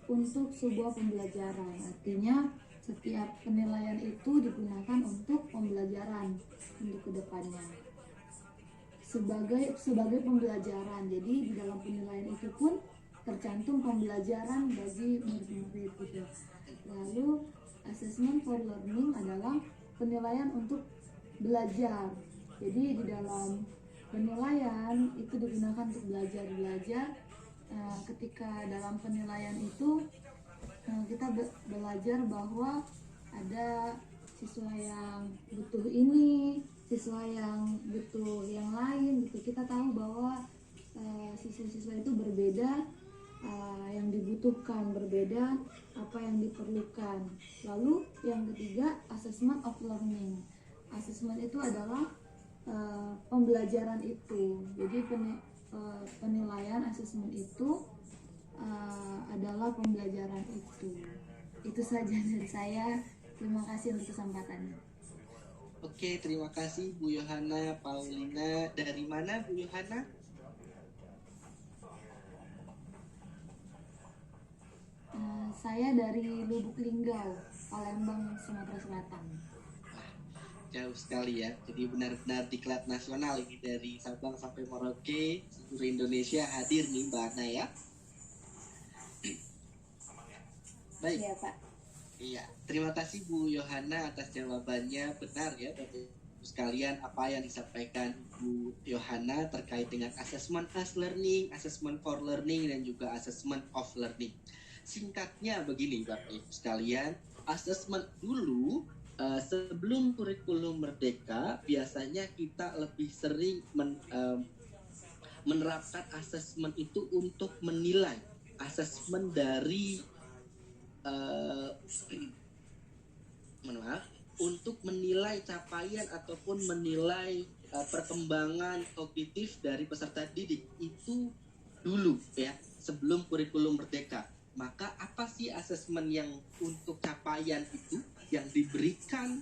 untuk sebuah pembelajaran. Artinya setiap penilaian itu digunakan untuk pembelajaran untuk kedepannya. Sebagai pembelajaran. Jadi di dalam penilaian itu pun tercantum pembelajaran bagi murid-murid gitu. Lalu assessment for learning adalah penilaian untuk belajar. Jadi di dalam penilaian itu digunakan untuk belajar. Ketika dalam penilaian itu kita belajar bahwa ada siswa yang butuh ini, siswa yang butuh yang lain gitu. Kita tahu bahwa siswa-siswa itu berbeda, yang dibutuhkan berbeda, apa yang diperlukan. Lalu yang ketiga, assessment of learning. Assessment itu adalah pembelajaran itu. Jadi penilaian assessment itu adalah pembelajaran itu. Itu saja dari saya. Terima kasih untuk kesempatannya. Oke, terima kasih Bu Yohana Paulina. Dari mana Bu Yohana? Saya dari Lubuk Linggau, Palembang, Sumatera Selatan. Jauh sekali ya. Jadi benar-benar diklat nasional ini dari Sabang sampai Merauke, seluruh Indonesia hadir nih Mbak Ana ya. Baik. Iya Pak. Iya, terima kasih Bu Yohana atas jawabannya. Benar ya Bapak Ibu sekalian, apa yang disampaikan Bu Yohana terkait dengan assessment as learning, assessment for learning, dan juga assessment of learning. Singkatnya begini Bapak Ibu sekalian, assessment dulu sebelum kurikulum merdeka biasanya kita lebih sering menerapkan assessment itu untuk menilai assessment dari untuk menilai capaian ataupun menilai perkembangan kognitif dari peserta didik itu dulu ya, sebelum kurikulum merdeka. Maka apa sih asesmen yang untuk capaian itu yang diberikan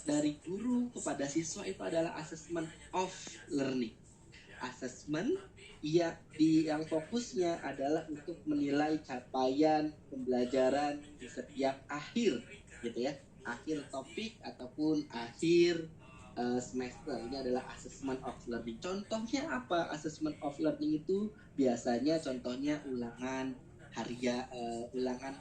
dari guru kepada siswa itu adalah assessment of learning. Assessment yang fokusnya adalah untuk menilai capaian pembelajaran di setiap akhir gitu ya, akhir topik ataupun akhir semester. Ini adalah assessment of learning. Contohnya apa? Assessment of learning itu biasanya contohnya ulangan harian, ulangan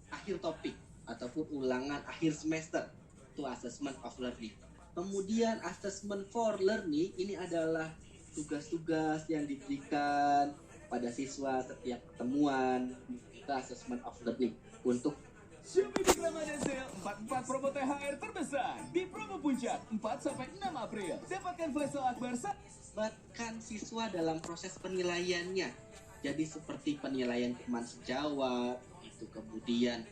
akhir topik ataupun ulangan akhir semester, itu assessment of learning. Kemudian assessment for learning ini adalah tugas-tugas yang diberikan pada siswa setiap pertemuan. Itu assessment of learning untuk Shopee Big Ramadan Sale 44 promo THR terbesar di promo puncak 4-6 April. Dapatkan flash sale akbar bahkan siswa dalam proses penilaiannya. Jadi seperti penilaian teman sejawat, itu kemudian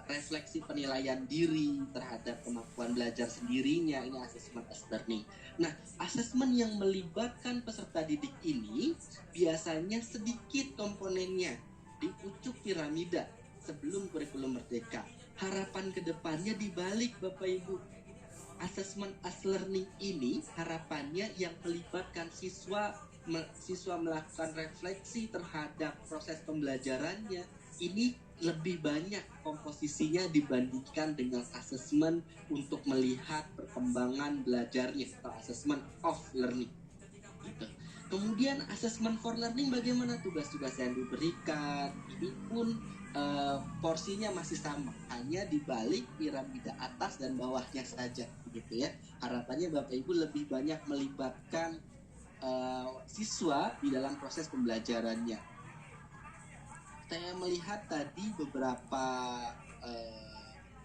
refleksi penilaian diri terhadap kemampuan belajar sendirinya, ini assessment as learning. Nah, asesmen yang melibatkan peserta didik ini biasanya sedikit komponennya di pucuk piramida sebelum kurikulum merdeka. Harapan kedepannya dibalik Bapak Ibu. Assessment as learning ini harapannya yang melibatkan siswa melakukan refleksi terhadap proses pembelajarannya ini lebih banyak komposisinya dibandingkan dengan asesmen untuk melihat perkembangan belajarnya atau assessment of learning gitu. Kemudian assessment for learning, bagaimana tugas-tugas yang diberikan, ini pun porsinya masih sama, hanya dibalik piramida atas dan bawahnya saja gitu ya. Harapannya Bapak Ibu lebih banyak melibatkan siswa di dalam proses pembelajarannya. Saya melihat tadi beberapa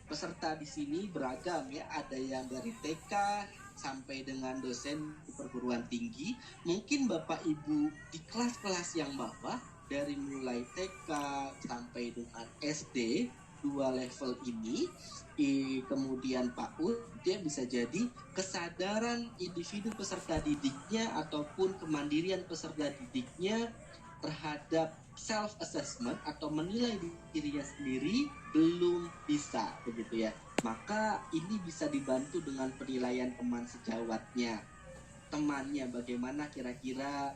peserta di sini beragam ya, ada yang dari TK sampai dengan dosen di perguruan tinggi. Mungkin Bapak Ibu di kelas-kelas yang bawah dari mulai TK sampai dengan SD 2 level ini, kemudian PAUD, dia bisa jadi kesadaran individu peserta didiknya ataupun kemandirian peserta didiknya terhadap self-assessment atau menilai dirinya sendiri belum bisa begitu ya. Maka ini bisa dibantu dengan penilaian teman sejawatnya, temannya bagaimana kira-kira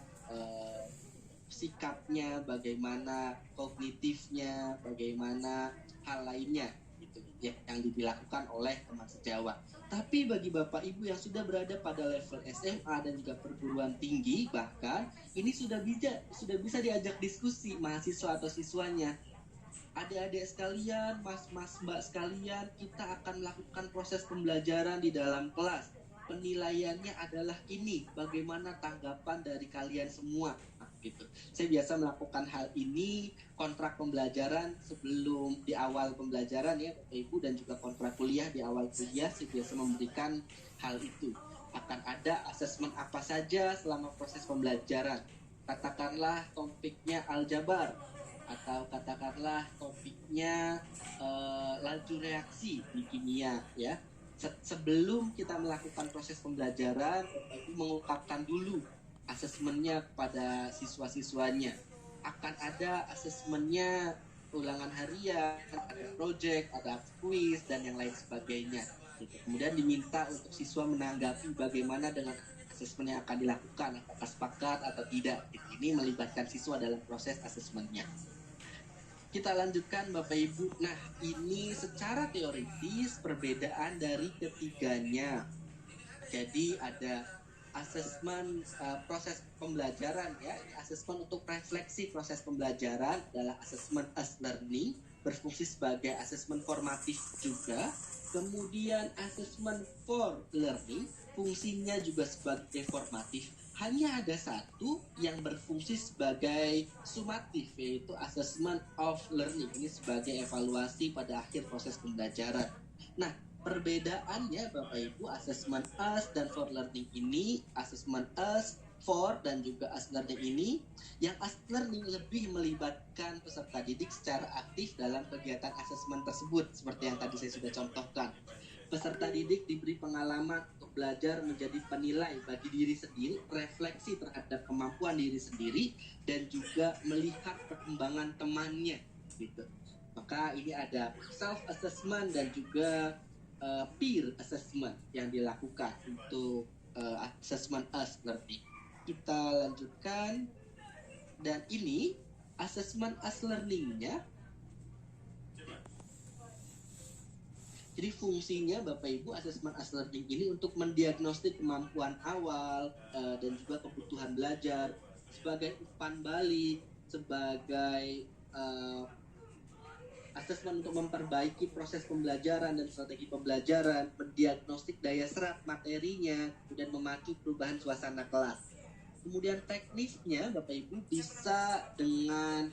sikapnya, bagaimana kognitifnya, bagaimana hal lainnya gitu ya, yang dilakukan oleh teman sejawat. Tapi bagi Bapak Ibu yang sudah berada pada level SMA dan juga perguruan tinggi, bahkan ini sudah bisa diajak diskusi mahasiswa atau siswanya. Adik-adik sekalian, mas-mas mbak sekalian, kita akan melakukan proses pembelajaran di dalam kelas. penilaiannya adalah ini, bagaimana tanggapan dari kalian semua gitu. Saya biasa melakukan hal ini kontrak pembelajaran sebelum di awal pembelajaran ya Bapak Ibu, dan juga kontrak kuliah di awal kuliah saya biasa memberikan hal itu. Akan ada asesmen apa saja selama proses pembelajaran. Katakanlah topiknya aljabar, atau katakanlah topiknya laju reaksi di kimia ya. Sebelum kita melakukan proses pembelajaran, Bapak Ibu mengungkapkan dulu asesmennya kepada siswa-siswanya. Akan ada asesmennya ulangan harian, ada project, ada kuis, dan yang lain sebagainya. Kemudian diminta untuk siswa menanggapi bagaimana dengan asesmen yang akan dilakukan, apakah sepakat atau tidak. Ini melibatkan siswa dalam proses asesmennya. Kita lanjutkan Bapak Ibu. Nah, ini secara teoritis perbedaan dari ketiganya. Jadi ada asesmen proses pembelajaran ya. Asesmen untuk refleksi proses pembelajaran adalah asesmen as learning, berfungsi sebagai asesmen formatif juga. Kemudian asesmen for learning, fungsinya juga sebagai formatif. Hanya ada satu yang berfungsi sebagai sumatif, yaitu assessment of learning. Ini sebagai evaluasi pada akhir proses pembelajaran. Nah, perbedaannya Bapak Ibu, assessment as dan for learning ini, assessment as, for, dan juga as learning ini, yang as learning lebih melibatkan peserta didik secara aktif dalam kegiatan asesmen tersebut, seperti yang tadi saya sudah contohkan. Peserta didik diberi pengalaman untuk belajar menjadi penilai bagi diri sendiri, refleksi terhadap kemampuan diri sendiri, dan juga melihat perkembangan temannya gitu. Maka ini ada self-assessment dan juga peer assessment yang dilakukan untuk assessment as learning. Kita lanjutkan, dan ini assessment as learning-nya. Jadi fungsinya Bapak Ibu, assessment as learning ini untuk mendiagnostik kemampuan awal dan juga kebutuhan belajar sebagai umpan balik, sebagai asesmen untuk memperbaiki proses pembelajaran dan strategi pembelajaran, mendiagnostik daya serap materinya, kemudian memacu perubahan suasana kelas. Kemudian teknisnya Bapak Ibu bisa dengan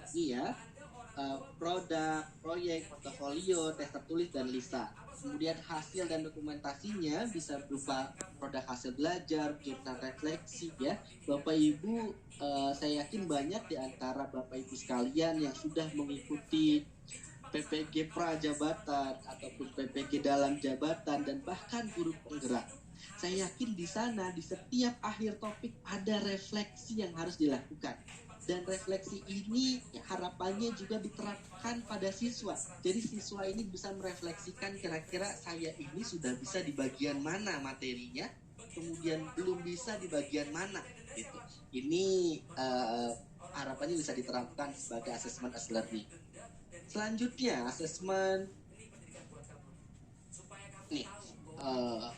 produk, proyek, portofolio, tes tertulis, dan lisan. Kemudian hasil dan dokumentasinya bisa berupa produk hasil belajar, jurnal refleksi ya. Bapak Ibu, saya yakin banyak di antara Bapak Ibu sekalian yang sudah mengikuti PPG Prajabatan ataupun PPG dalam jabatan dan bahkan guru penggerak. Saya yakin di sana di setiap akhir topik ada refleksi yang harus dilakukan. Dan refleksi ini harapannya juga diterapkan pada siswa. Jadi siswa ini bisa merefleksikan kira-kira saya ini sudah bisa di bagian mana materinya, kemudian belum bisa di bagian mana gitu. Ini harapannya bisa diterapkan sebagai assessment as learning. Selanjutnya asesmen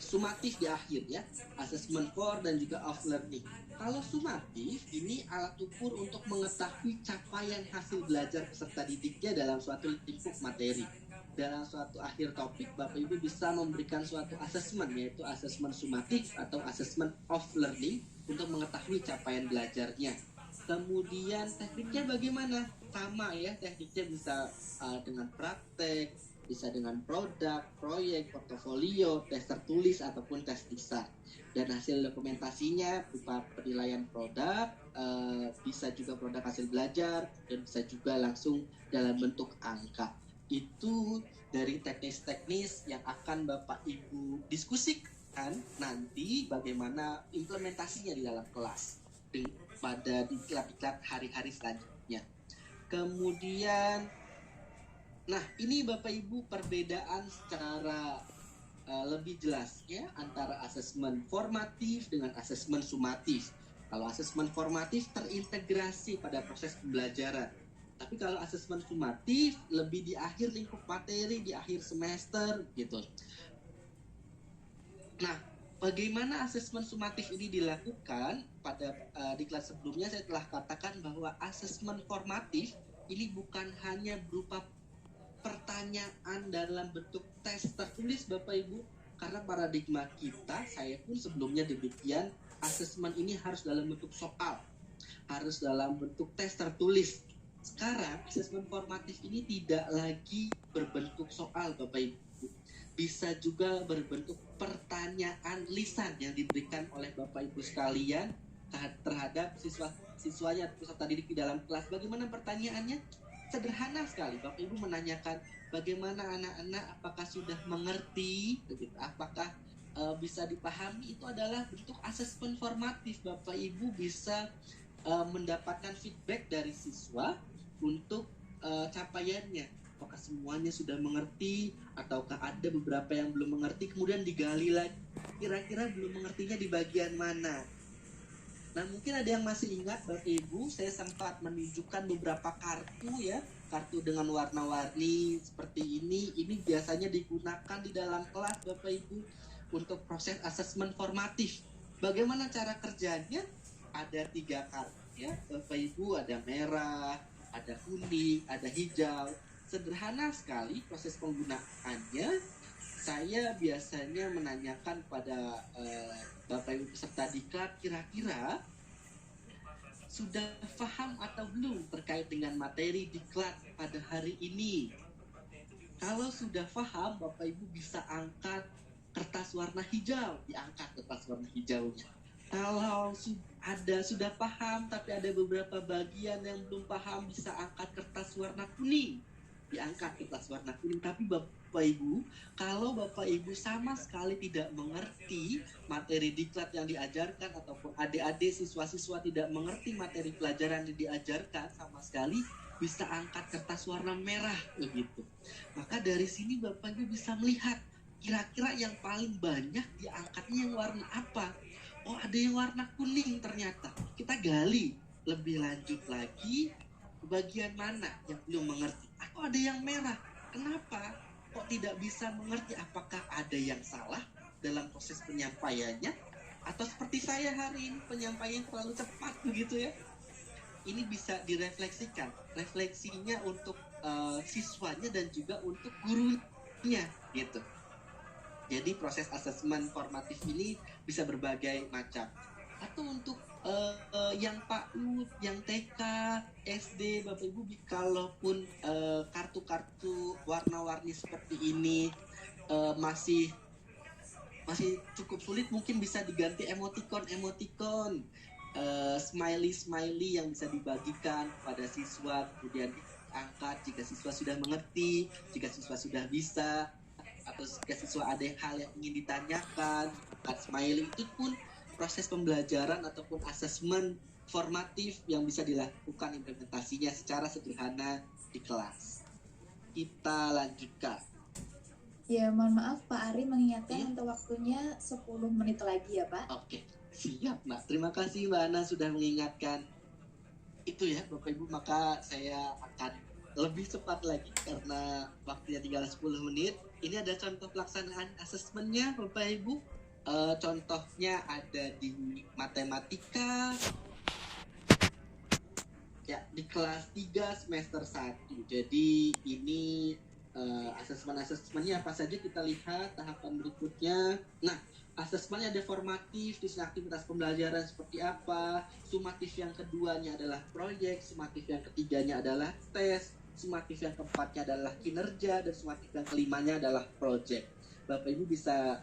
sumatif di akhir ya, asesmen for dan juga of learning. Kalau sumatif ini alat ukur untuk mengetahui capaian hasil belajar peserta didiknya dalam suatu lingkup materi. Dalam suatu akhir topik Bapak Ibu bisa memberikan suatu asesmen, yaitu asesmen sumatif atau asesmen of learning untuk mengetahui capaian belajarnya. Kemudian tekniknya bagaimana? Sama ya, tekniknya bisa dengan praktek, bisa dengan produk, proyek, portofolio, tes tertulis, ataupun tes lisan. Dan hasil dokumentasinya berupa penilaian produk, bisa juga produk hasil belajar, dan bisa juga langsung dalam bentuk angka. Itu dari teknis-teknis yang akan Bapak Ibu diskusikan nanti bagaimana implementasinya di dalam kelas pada diklat-diklat hari-hari selanjutnya. Kemudian, nah ini Bapak Ibu perbedaan secara lebih jelas ya antara asesmen formatif dengan asesmen sumatif. Kalau asesmen formatif terintegrasi pada proses pembelajaran, tapi kalau asesmen sumatif lebih di akhir lingkup materi, di akhir semester gitu. Nah, bagaimana asesmen sumatif ini dilakukan? Pada diklat sebelumnya saya telah katakan bahwa asesmen formatif ini bukan hanya berupa pertanyaan dalam bentuk tes tertulis Bapak Ibu. Karena paradigma kita, saya pun sebelumnya demikian, asesmen ini harus dalam bentuk soal, harus dalam bentuk tes tertulis. Sekarang asesmen formatif ini tidak lagi berbentuk soal, Bapak Ibu. Bisa juga berbentuk pertanyaan lisan yang diberikan oleh Bapak Ibu sekalian terhadap siswanya atau peserta didik di dalam kelas. Bagaimana pertanyaannya? Sederhana sekali. Bapak Ibu menanyakan bagaimana anak-anak, apakah sudah mengerti, apakah bisa dipahami. Itu adalah bentuk asesmen formatif. Bapak Ibu bisa mendapatkan feedback dari siswa untuk capaiannya. Apakah semuanya sudah mengerti, ataukah ada beberapa yang belum mengerti, kemudian digali lagi, kira-kira belum mengertinya di bagian mana. Nah, mungkin ada yang masih ingat, Bapak Ibu, saya sempat menunjukkan beberapa kartu ya, kartu dengan warna-warni seperti ini biasanya digunakan di dalam kelas, Bapak Ibu, untuk proses asesmen formatif. Bagaimana cara kerjanya? Ada 3 kartu ya, Bapak Ibu, ada merah, ada kuning, ada hijau. Sederhana sekali proses penggunaannya. Saya biasanya menanyakan pada Bapak Ibu peserta diklat, kira-kira sudah paham atau belum terkait dengan materi diklat pada hari ini. Kalau sudah paham, Bapak Ibu bisa angkat kertas warna hijau, diangkat kertas warna hijaunya. Kalau sudah paham tapi ada beberapa bagian yang belum paham, bisa angkat kertas warna kuning, diangkat kertas warna kuning. Tapi Bapak Ibu, kalau Bapak Ibu sama sekali tidak mengerti materi diklat yang diajarkan, ataupun adik-adik siswa-siswa tidak mengerti materi pelajaran yang diajarkan sama sekali, bisa angkat kertas warna merah begitu. Maka dari sini Bapak Ibu bisa melihat kira-kira yang paling banyak diangkatnya yang warna apa. Oh, ada yang warna kuning ternyata. Kita gali lebih lanjut lagi, bagian mana yang belum mengerti. Atau ada yang merah. Kenapa? Kok tidak bisa mengerti? Apakah ada yang salah dalam proses penyampaiannya? Atau seperti saya hari ini, penyampaian terlalu cepat begitu ya? Ini bisa direfleksikan. Refleksinya untuk siswanya dan juga untuk gurunya gitu. Jadi proses asesmen formatif ini bisa berbagai macam. Atau untuk yang PAUD, yang TK, SD, Bapak Ibu, kalaupun kartu-kartu warna-warni seperti ini masih cukup sulit, mungkin bisa diganti emoticon, smiley yang bisa dibagikan pada siswa, kemudian diangkat jika siswa sudah mengerti, jika siswa sudah bisa, atau jika siswa ada hal yang ingin ditanyakan, smiley. Itu pun proses pembelajaran ataupun asesmen formatif yang bisa dilakukan implementasinya secara sederhana di kelas. Kita lanjutkan. Ya, mohon maaf Pak Ari mengingatkan untuk waktunya 10 menit lagi ya Pak. Oke, siap Mbak. Terima kasih Mbak Ana sudah mengingatkan. Itu ya Bapak Ibu, maka saya akan lebih cepat lagi karena waktunya tinggal 10 menit. Ini ada contoh pelaksanaan asesmennya Bapak Ibu. Contohnya ada di matematika ya, di kelas 3 semester 1. Jadi ini asesmennya apa saja, kita lihat tahapan berikutnya. Nah, asesmennya ada formatif, di aktivitas pembelajaran seperti apa. Sumatif yang keduanya adalah proyek, sumatif yang ketiganya adalah tes, sumatif yang keempatnya adalah kinerja, dan sumatif yang kelimanya adalah proyek. Bapak Ibu bisa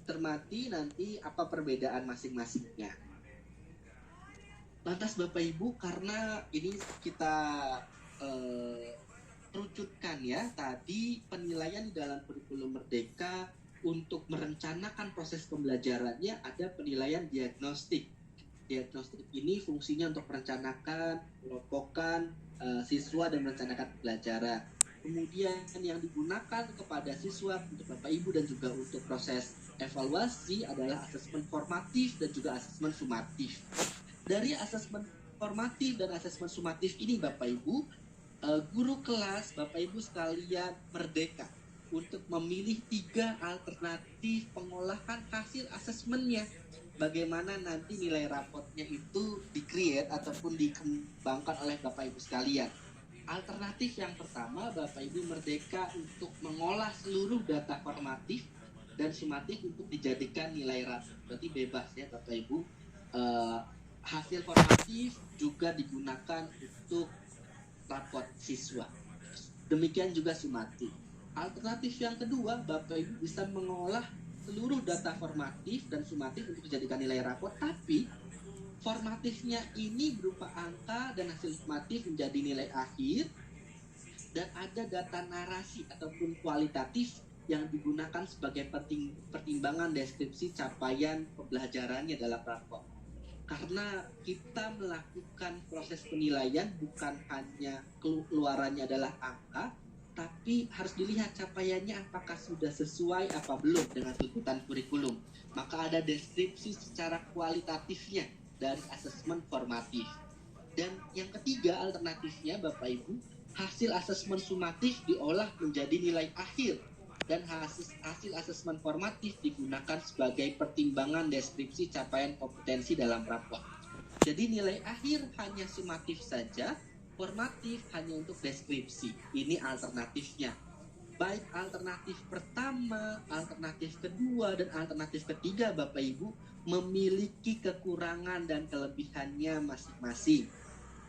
cermati nanti apa perbedaan masing-masingnya. Lantas Bapak Ibu, karena ini kita terucutkan ya tadi penilaian di dalam kurikulum Merdeka, untuk merencanakan proses pembelajarannya ada penilaian diagnostik. Diagnostik ini fungsinya untuk merencanakan, mengelompokkan siswa dan merencanakan pembelajaran. Kemudian yang digunakan kepada siswa, untuk Bapak Ibu dan juga untuk proses evaluasi adalah asesmen formatif dan juga asesmen sumatif. Dari asesmen formatif dan asesmen sumatif ini Bapak Ibu, guru kelas, Bapak Ibu sekalian merdeka untuk memilih 3 alternatif pengolahan hasil asesmennya. Bagaimana nanti nilai rapotnya itu di-create ataupun dikembangkan oleh Bapak Ibu sekalian. Alternatif yang pertama, Bapak Ibu merdeka untuk mengolah seluruh data formatif dan sumatif untuk dijadikan nilai rapot. Berarti bebas ya Bapak Ibu. Hasil formatif juga digunakan untuk rapot siswa. Demikian juga sumatif. Alternatif yang kedua, Bapak Ibu bisa mengolah seluruh data formatif dan sumatif untuk dijadikan nilai rapot, tapi formatifnya ini berupa angka dan hasil sumatif menjadi nilai akhir, dan ada data narasi ataupun kualitatif yang digunakan sebagai pertimbangan deskripsi capaian pembelajarannya dalam rapot. Karena kita melakukan proses penilaian bukan hanya keluarannya adalah angka, tapi harus dilihat capaiannya apakah sudah sesuai apa belum dengan tuntutan kurikulum. Maka ada deskripsi secara kualitatifnya dari asesmen formatif. Dan yang ketiga alternatifnya Bapak Ibu, hasil asesmen sumatif diolah menjadi nilai akhir dan hasil asesmen formatif digunakan sebagai pertimbangan deskripsi capaian kompetensi dalam rapot. Jadi nilai akhir hanya sumatif saja, formatif hanya untuk deskripsi. Ini alternatifnya. Baik alternatif pertama, alternatif kedua, dan alternatif ketiga Bapak Ibu memiliki kekurangan dan kelebihannya masing-masing.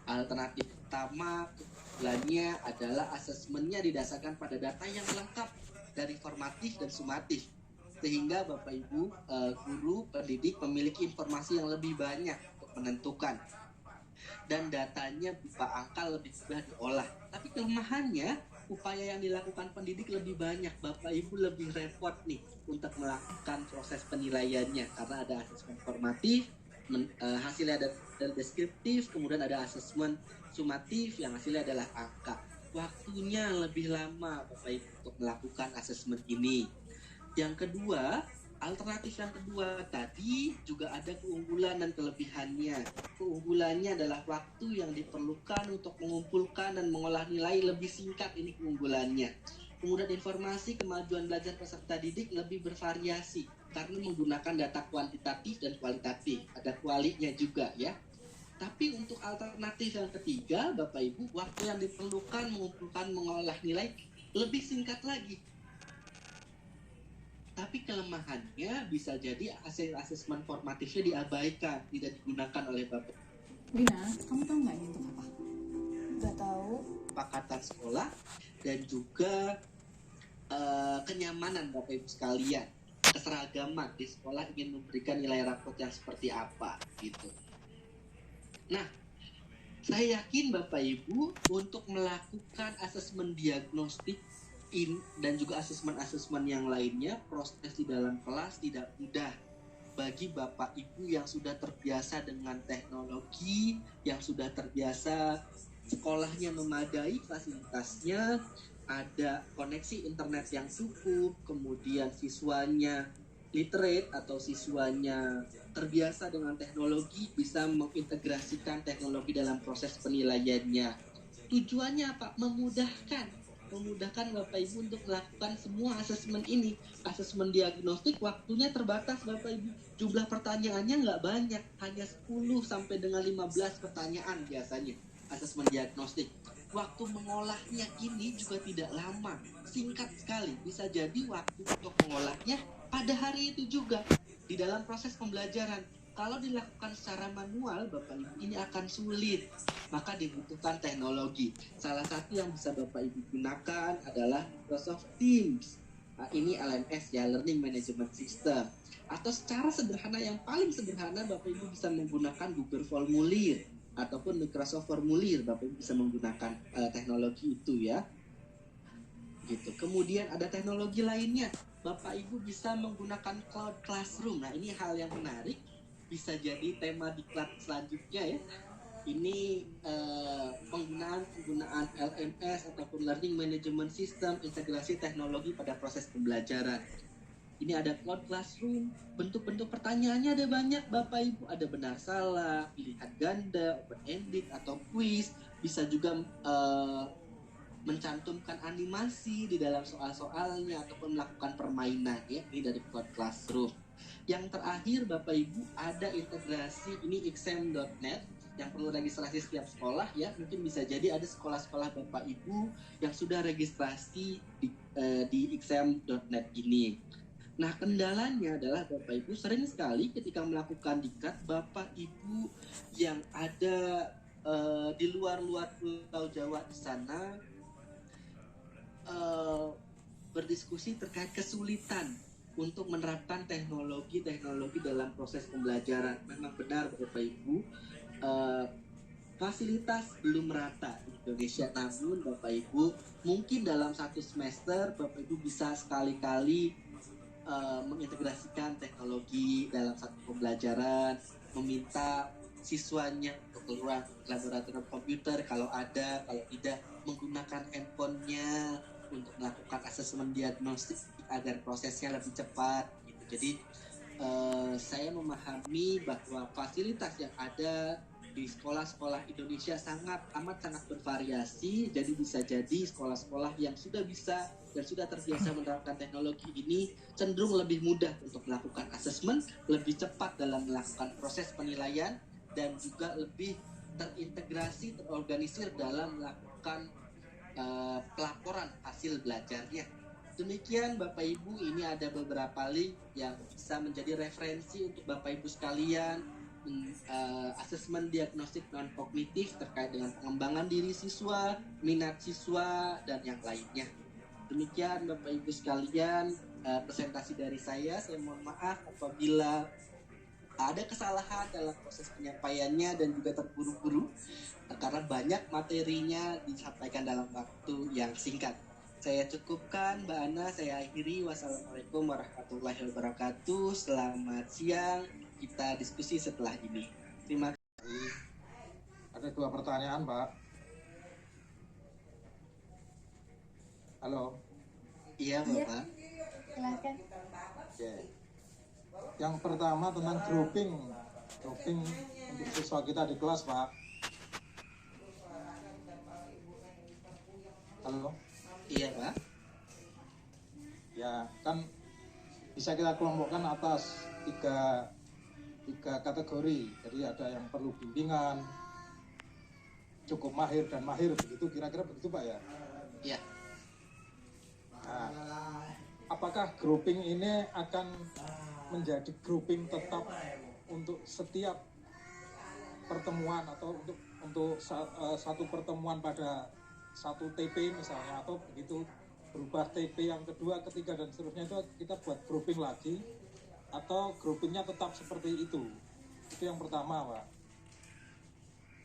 Alternatif pertama keunggulannya adalah asesmennya didasarkan pada data yang lengkap dari formatif dan sumatif, sehingga Bapak Ibu guru pendidik memiliki informasi yang lebih banyak untuk menentukan, dan datanya berupa angka lebih mudah diolah. Tapi kelemahannya, upaya yang dilakukan pendidik lebih banyak, Bapak Ibu lebih repot nih untuk melakukan proses penilaiannya, karena ada asesmen formatif, hasilnya ada deskriptif, kemudian ada asesmen sumatif yang hasilnya adalah angka. Waktunya lebih lama Bapak Ibu untuk melakukan asesmen ini. Yang kedua, alternatif yang kedua tadi juga ada keunggulan dan kelebihannya. Keunggulannya adalah waktu yang diperlukan untuk mengumpulkan dan mengolah nilai lebih singkat, ini keunggulannya. Kemudian informasi kemajuan belajar peserta didik lebih bervariasi karena menggunakan data kuantitatif dan kualitatif. Ada kualinya juga ya. Tapi untuk alternatif yang ketiga, Bapak Ibu, waktu yang diperlukan mengumpulkan mengolah nilai lebih singkat lagi. Tapi kelemahannya bisa jadi hasil asesmen formatifnya diabaikan, tidak digunakan oleh Bapak. Lina, kamu tahu nggak ini untuk apa? Nggak tahu. Kesepakatan sekolah dan juga kenyamanan Bapak Ibu sekalian, keseragaman di sekolah ingin memberikan nilai rapot yang seperti apa gitu. Nah, saya yakin Bapak Ibu untuk melakukan asesmen diagnostik dan juga asesmen-asesmen yang lainnya, proses di dalam kelas tidak mudah bagi Bapak Ibu yang sudah terbiasa dengan teknologi, yang sudah terbiasa sekolahnya memadai fasilitasnya, ada koneksi internet yang cukup, kemudian siswanya literate atau siswanya terbiasa dengan teknologi, bisa mengintegrasikan teknologi dalam proses penilaiannya. Tujuannya apa? Memudahkan Bapak Ibu untuk melakukan semua asesmen ini. Asesmen diagnostik waktunya terbatas Bapak Ibu. Jumlah pertanyaannya nggak banyak, hanya 10 sampai dengan 15 pertanyaan biasanya asesmen diagnostik. Waktu mengolahnya ini juga tidak lama, singkat sekali. Bisa jadi waktu untuk mengolahnya pada hari itu juga di dalam proses pembelajaran. Kalau dilakukan secara manual, Bapak Ibu, ini akan sulit. Maka dibutuhkan teknologi. Salah satu yang bisa Bapak Ibu gunakan adalah Microsoft Teams. Nah, ini LMS ya, Learning Management System. Atau secara sederhana, yang paling sederhana, Bapak Ibu bisa menggunakan Google Formulir ataupun Microsoft Formulir. Bapak Ibu bisa menggunakan teknologi itu ya. Gitu. Kemudian ada teknologi lainnya. Bapak Ibu bisa menggunakan Cloud Classroom. Nah, ini hal yang menarik. Bisa jadi tema di kelas selanjutnya ya. Ini penggunaan LMS ataupun Learning Management System, integrasi teknologi pada proses pembelajaran. Ini ada Cloud Classroom, bentuk-bentuk pertanyaannya ada banyak Bapak Ibu, ada benar salah, pilihan ganda, open-ended atau quiz, bisa juga mencantumkan animasi di dalam soal-soalnya ataupun melakukan permainan ya, ini dari Cloud Classroom. Yang terakhir Bapak Ibu ada integrasi ini exam.net yang perlu registrasi setiap sekolah ya. Mungkin bisa jadi ada sekolah-sekolah Bapak Ibu yang sudah registrasi di exam.net ini. Nah, kendalanya adalah Bapak Ibu sering sekali ketika melakukan diklat, Bapak Ibu yang ada di luar-luar Pulau Jawa di sana berdiskusi terkait kesulitan untuk menerapkan teknologi dalam proses pembelajaran. Memang benar Bapak Ibu, fasilitas belum merata di Indonesia, namun Bapak Ibu mungkin dalam satu semester Bapak Ibu bisa sekali-kali mengintegrasikan teknologi dalam satu pembelajaran, meminta siswanya untuk keluar laboratorium komputer kalau ada, kalau tidak menggunakan handphonenya untuk melakukan asesmen diagnostik agar prosesnya lebih cepat gitu. Jadi saya memahami bahwa fasilitas yang ada di sekolah-sekolah Indonesia amat sangat bervariasi. Jadi bisa jadi sekolah-sekolah yang sudah bisa dan sudah terbiasa menerapkan teknologi ini cenderung lebih mudah untuk melakukan asesmen, lebih cepat dalam melakukan proses penilaian, dan juga lebih terintegrasi, terorganisir dalam melakukan pelaporan hasil belajarnya. Demikian Bapak Ibu, ini ada beberapa link yang bisa menjadi referensi untuk Bapak Ibu sekalian, asesmen diagnostik non-kognitif terkait dengan pengembangan diri siswa, minat siswa, dan yang lainnya. Demikian Bapak Ibu sekalian, presentasi dari saya. Saya mohon maaf apabila ada kesalahan dalam proses penyampaiannya dan juga terburu-buru karena banyak materinya disampaikan dalam waktu yang singkat. Saya cukupkan Mbak Ana, saya akhiri. Wassalamualaikum warahmatullahi wabarakatuh. Selamat siang, kita diskusi setelah ini. Terima kasih. Ada 2 pertanyaan, Pak. Halo. Iya, Bapak. Silakan. Oke. Yang pertama tentang grouping untuk siswa kita di kelas, Pak. Halo. Iya, Pak. Ya, kan bisa kita kelompokkan atas tiga kategori. Jadi ada yang perlu bimbingan, cukup mahir dan mahir, begitu, kira-kira begitu Pak ya? Iya. Nah, apakah grouping ini akan menjadi grouping tetap untuk setiap pertemuan atau untuk satu pertemuan pada satu TP misalnya, atau begitu berubah TP yang kedua, ketiga dan seterusnya itu kita buat grouping lagi, atau groupingnya tetap seperti itu? Itu yang pertama, Pak.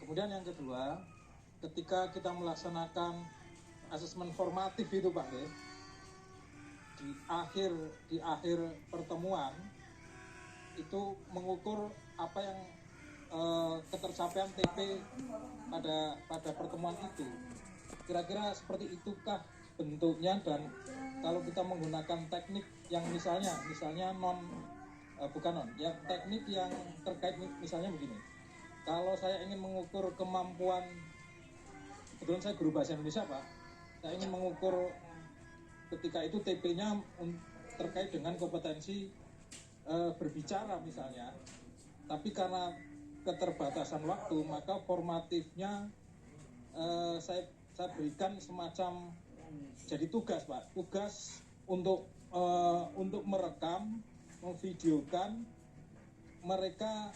Kemudian yang kedua, ketika kita melaksanakan asesmen formatif itu, Pak, di akhir pertemuan itu mengukur apa yang ketercapaian TP pada pertemuan itu. Kira-kira seperti itukah bentuknya? Dan kalau kita menggunakan teknik yang misalnya yang teknik yang terkait misalnya begini. Kalau saya ingin mengukur kemampuan, kebetulan saya guru bahasa Indonesia, Pak. Saya ingin mengukur ketika itu TP-nya terkait dengan kompetensi berbicara misalnya. Tapi karena keterbatasan waktu, maka formatifnya saya berikan semacam jadi tugas, Pak. Tugas untuk merekam, memvideokan mereka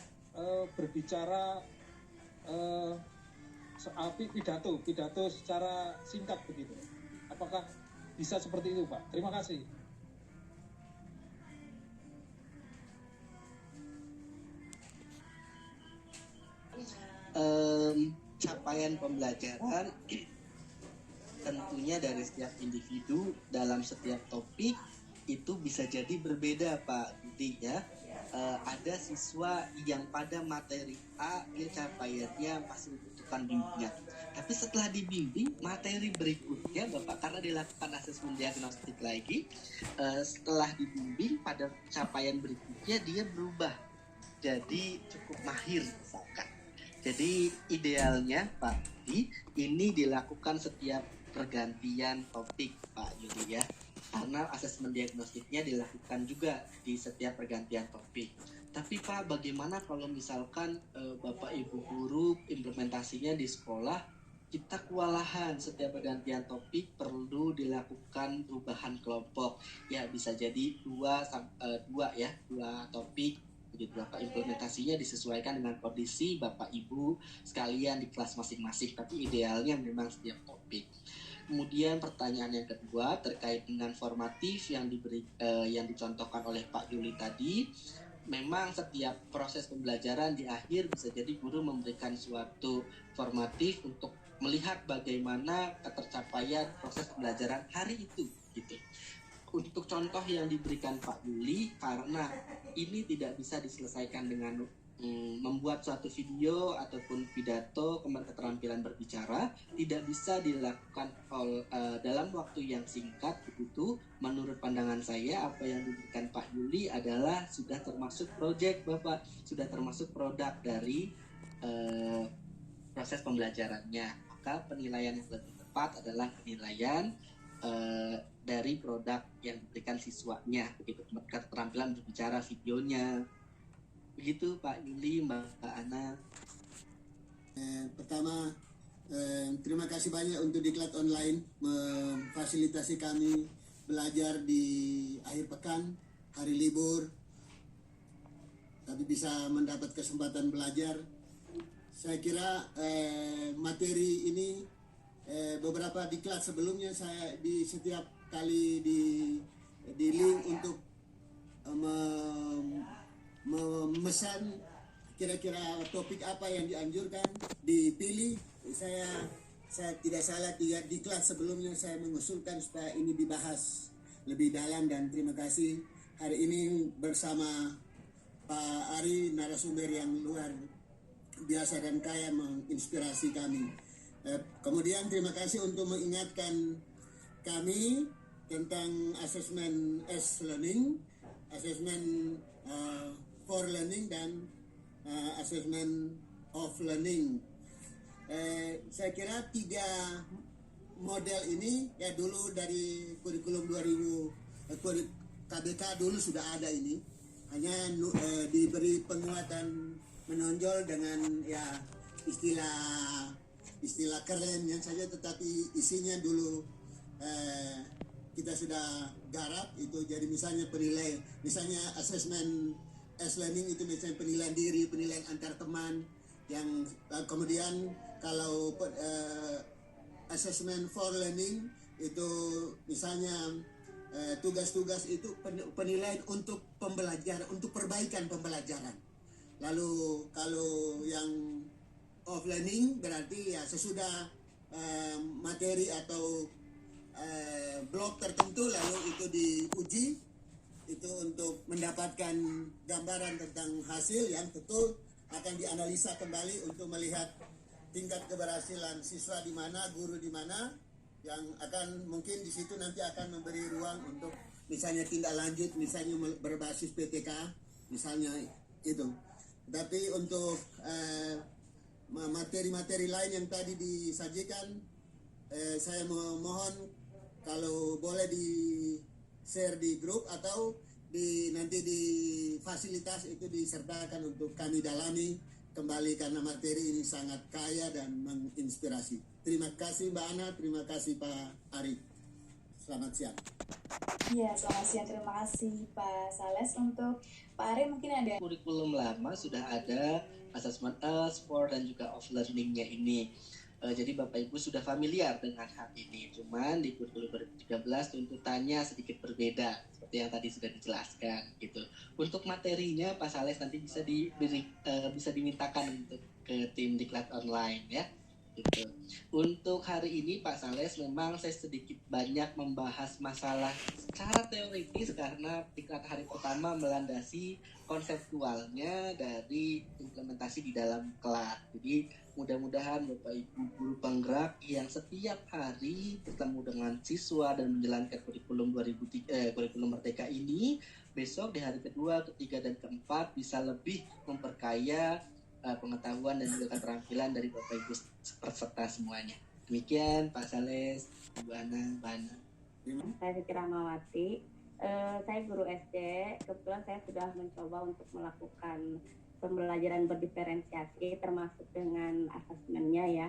berbicara pidato secara singkat begitu. Apakah bisa seperti itu, Pak? Terima kasih. Capaian pembelajaran tentunya dari setiap individu dalam setiap topik itu bisa jadi berbeda, Pak Budi ya. Ada siswa yang pada materi A dia capaiannya masih membutuhkan bimbingan, tapi setelah dibimbing materi berikutnya Bapak, karena dilakukan asesmen diagnostik lagi, setelah dibimbing pada capaian berikutnya dia berubah jadi cukup mahir misalkan. Jadi idealnya Pak Yudi ini dilakukan setiap pergantian topik Pak Yudi ya, karena asesmen diagnostiknya dilakukan juga di setiap pergantian topik. Tapi Pak, bagaimana kalau misalkan Bapak Ibu guru implementasinya di sekolah kita kewalahan setiap pergantian topik, perlu dilakukan perubahan kelompok. Ya bisa jadi dua topik begitu. Bapak implementasinya disesuaikan dengan kondisi Bapak Ibu sekalian di kelas masing-masing, tapi idealnya memang setiap topik. Kemudian pertanyaan yang kedua terkait dengan formatif yang dicontohkan oleh Pak Yuli tadi. Memang setiap proses pembelajaran di akhir bisa jadi guru memberikan suatu formatif untuk melihat bagaimana ketercapaian proses pembelajaran hari itu gitu. Untuk contoh yang diberikan Pak Yuli, karena ini tidak bisa diselesaikan dengan membuat suatu video ataupun pidato keterampilan berbicara, tidak bisa dilakukan dalam waktu yang singkat begitu. Menurut pandangan saya, apa yang diberikan Pak Yuli adalah sudah termasuk project Bapak, sudah termasuk produk dari proses pembelajarannya. Maka penilaian yang lebih tepat adalah penilaian dari produk yang diberikan siswanya begitu, keterampilan berbicara videonya. Begitu Pak Yuli, Mbak Ana. Pertama, terima kasih banyak untuk Diklat Online memfasilitasi kami belajar di akhir pekan, hari libur, tapi bisa mendapat kesempatan belajar. Saya kira materi ini beberapa diklat sebelumnya saya di setiap kali di link untuk memesan kira-kira topik apa yang dianjurkan dipilih. Saya tidak salah, di kelas sebelumnya saya mengusulkan supaya ini dibahas lebih dalam, dan terima kasih hari ini bersama Pak Ari, narasumber yang luar biasa dan kaya menginspirasi kami. Kemudian terima kasih untuk mengingatkan kami tentang asesmen S-Learning, asesmen for learning, dan assessment of learning. Saya kira 3 model ini ya dulu dari kurikulum 2000 KBK dulu sudah ada ini, hanya diberi penguatan menonjol dengan ya istilah kerennya saja, tetapi isinya dulu kita sudah garap itu. Jadi misalnya assessment S-Learning itu misalnya penilaian diri, penilaian antar teman, yang kemudian kalau assessment for learning itu misalnya tugas-tugas itu penilaian untuk pembelajaran, untuk perbaikan pembelajaran. Lalu kalau yang off learning berarti ya sesudah materi atau blok tertentu lalu itu diuji, itu untuk mendapatkan gambaran tentang hasil yang betul, akan dianalisa kembali untuk melihat tingkat keberhasilan siswa di mana, guru di mana, yang akan mungkin di situ nanti akan memberi ruang untuk misalnya tindak lanjut, misalnya berbasis PTK, misalnya itu. Tapi untuk materi-materi lain yang tadi disajikan, saya mohon kalau boleh di share di grup atau nanti di fasilitas itu disertakan untuk kami dalami kembali, karena materi ini sangat kaya dan menginspirasi. Terima kasih Mbak Ana, terima kasih Pak Ari. Selamat siang. Iya, selamat siang. Terima kasih Pak Sales. Untuk Pak Ari mungkin ada Kurikulum lama sudah ada assessment us, for, dan juga off learning-nya ini. Jadi Bapak Ibu sudah familiar dengan hal ini. Cuman di kurikulum 2013 tuntutannya sedikit berbeda seperti yang tadi sudah dijelaskan gitu. Untuk materinya Pak Sales nanti bisa dimintakan untuk ke tim Diklat Online ya. Gitu. Untuk hari ini Pak Sales memang saya sedikit banyak membahas masalah secara teoritis karena Diklat hari pertama melandasi konseptualnya dari implementasi di dalam kelas. Jadi mudah-mudahan Bapak Ibu guru penggerak yang setiap hari bertemu dengan siswa dan menjalankan kurikulum kurikulum Merdeka ini, besok di hari kedua, ketiga, dan keempat bisa lebih memperkaya pengetahuan dan juga keterampilan dari Bapak Ibu peserta semuanya. Demikian Pak Sales, Bu Ana, Mbak Ana. Saya Siti Rahmawati. Saya guru SD. Kebetulan saya sudah mencoba untuk melakukan pembelajaran berdiferensiasi termasuk dengan asesmennya ya.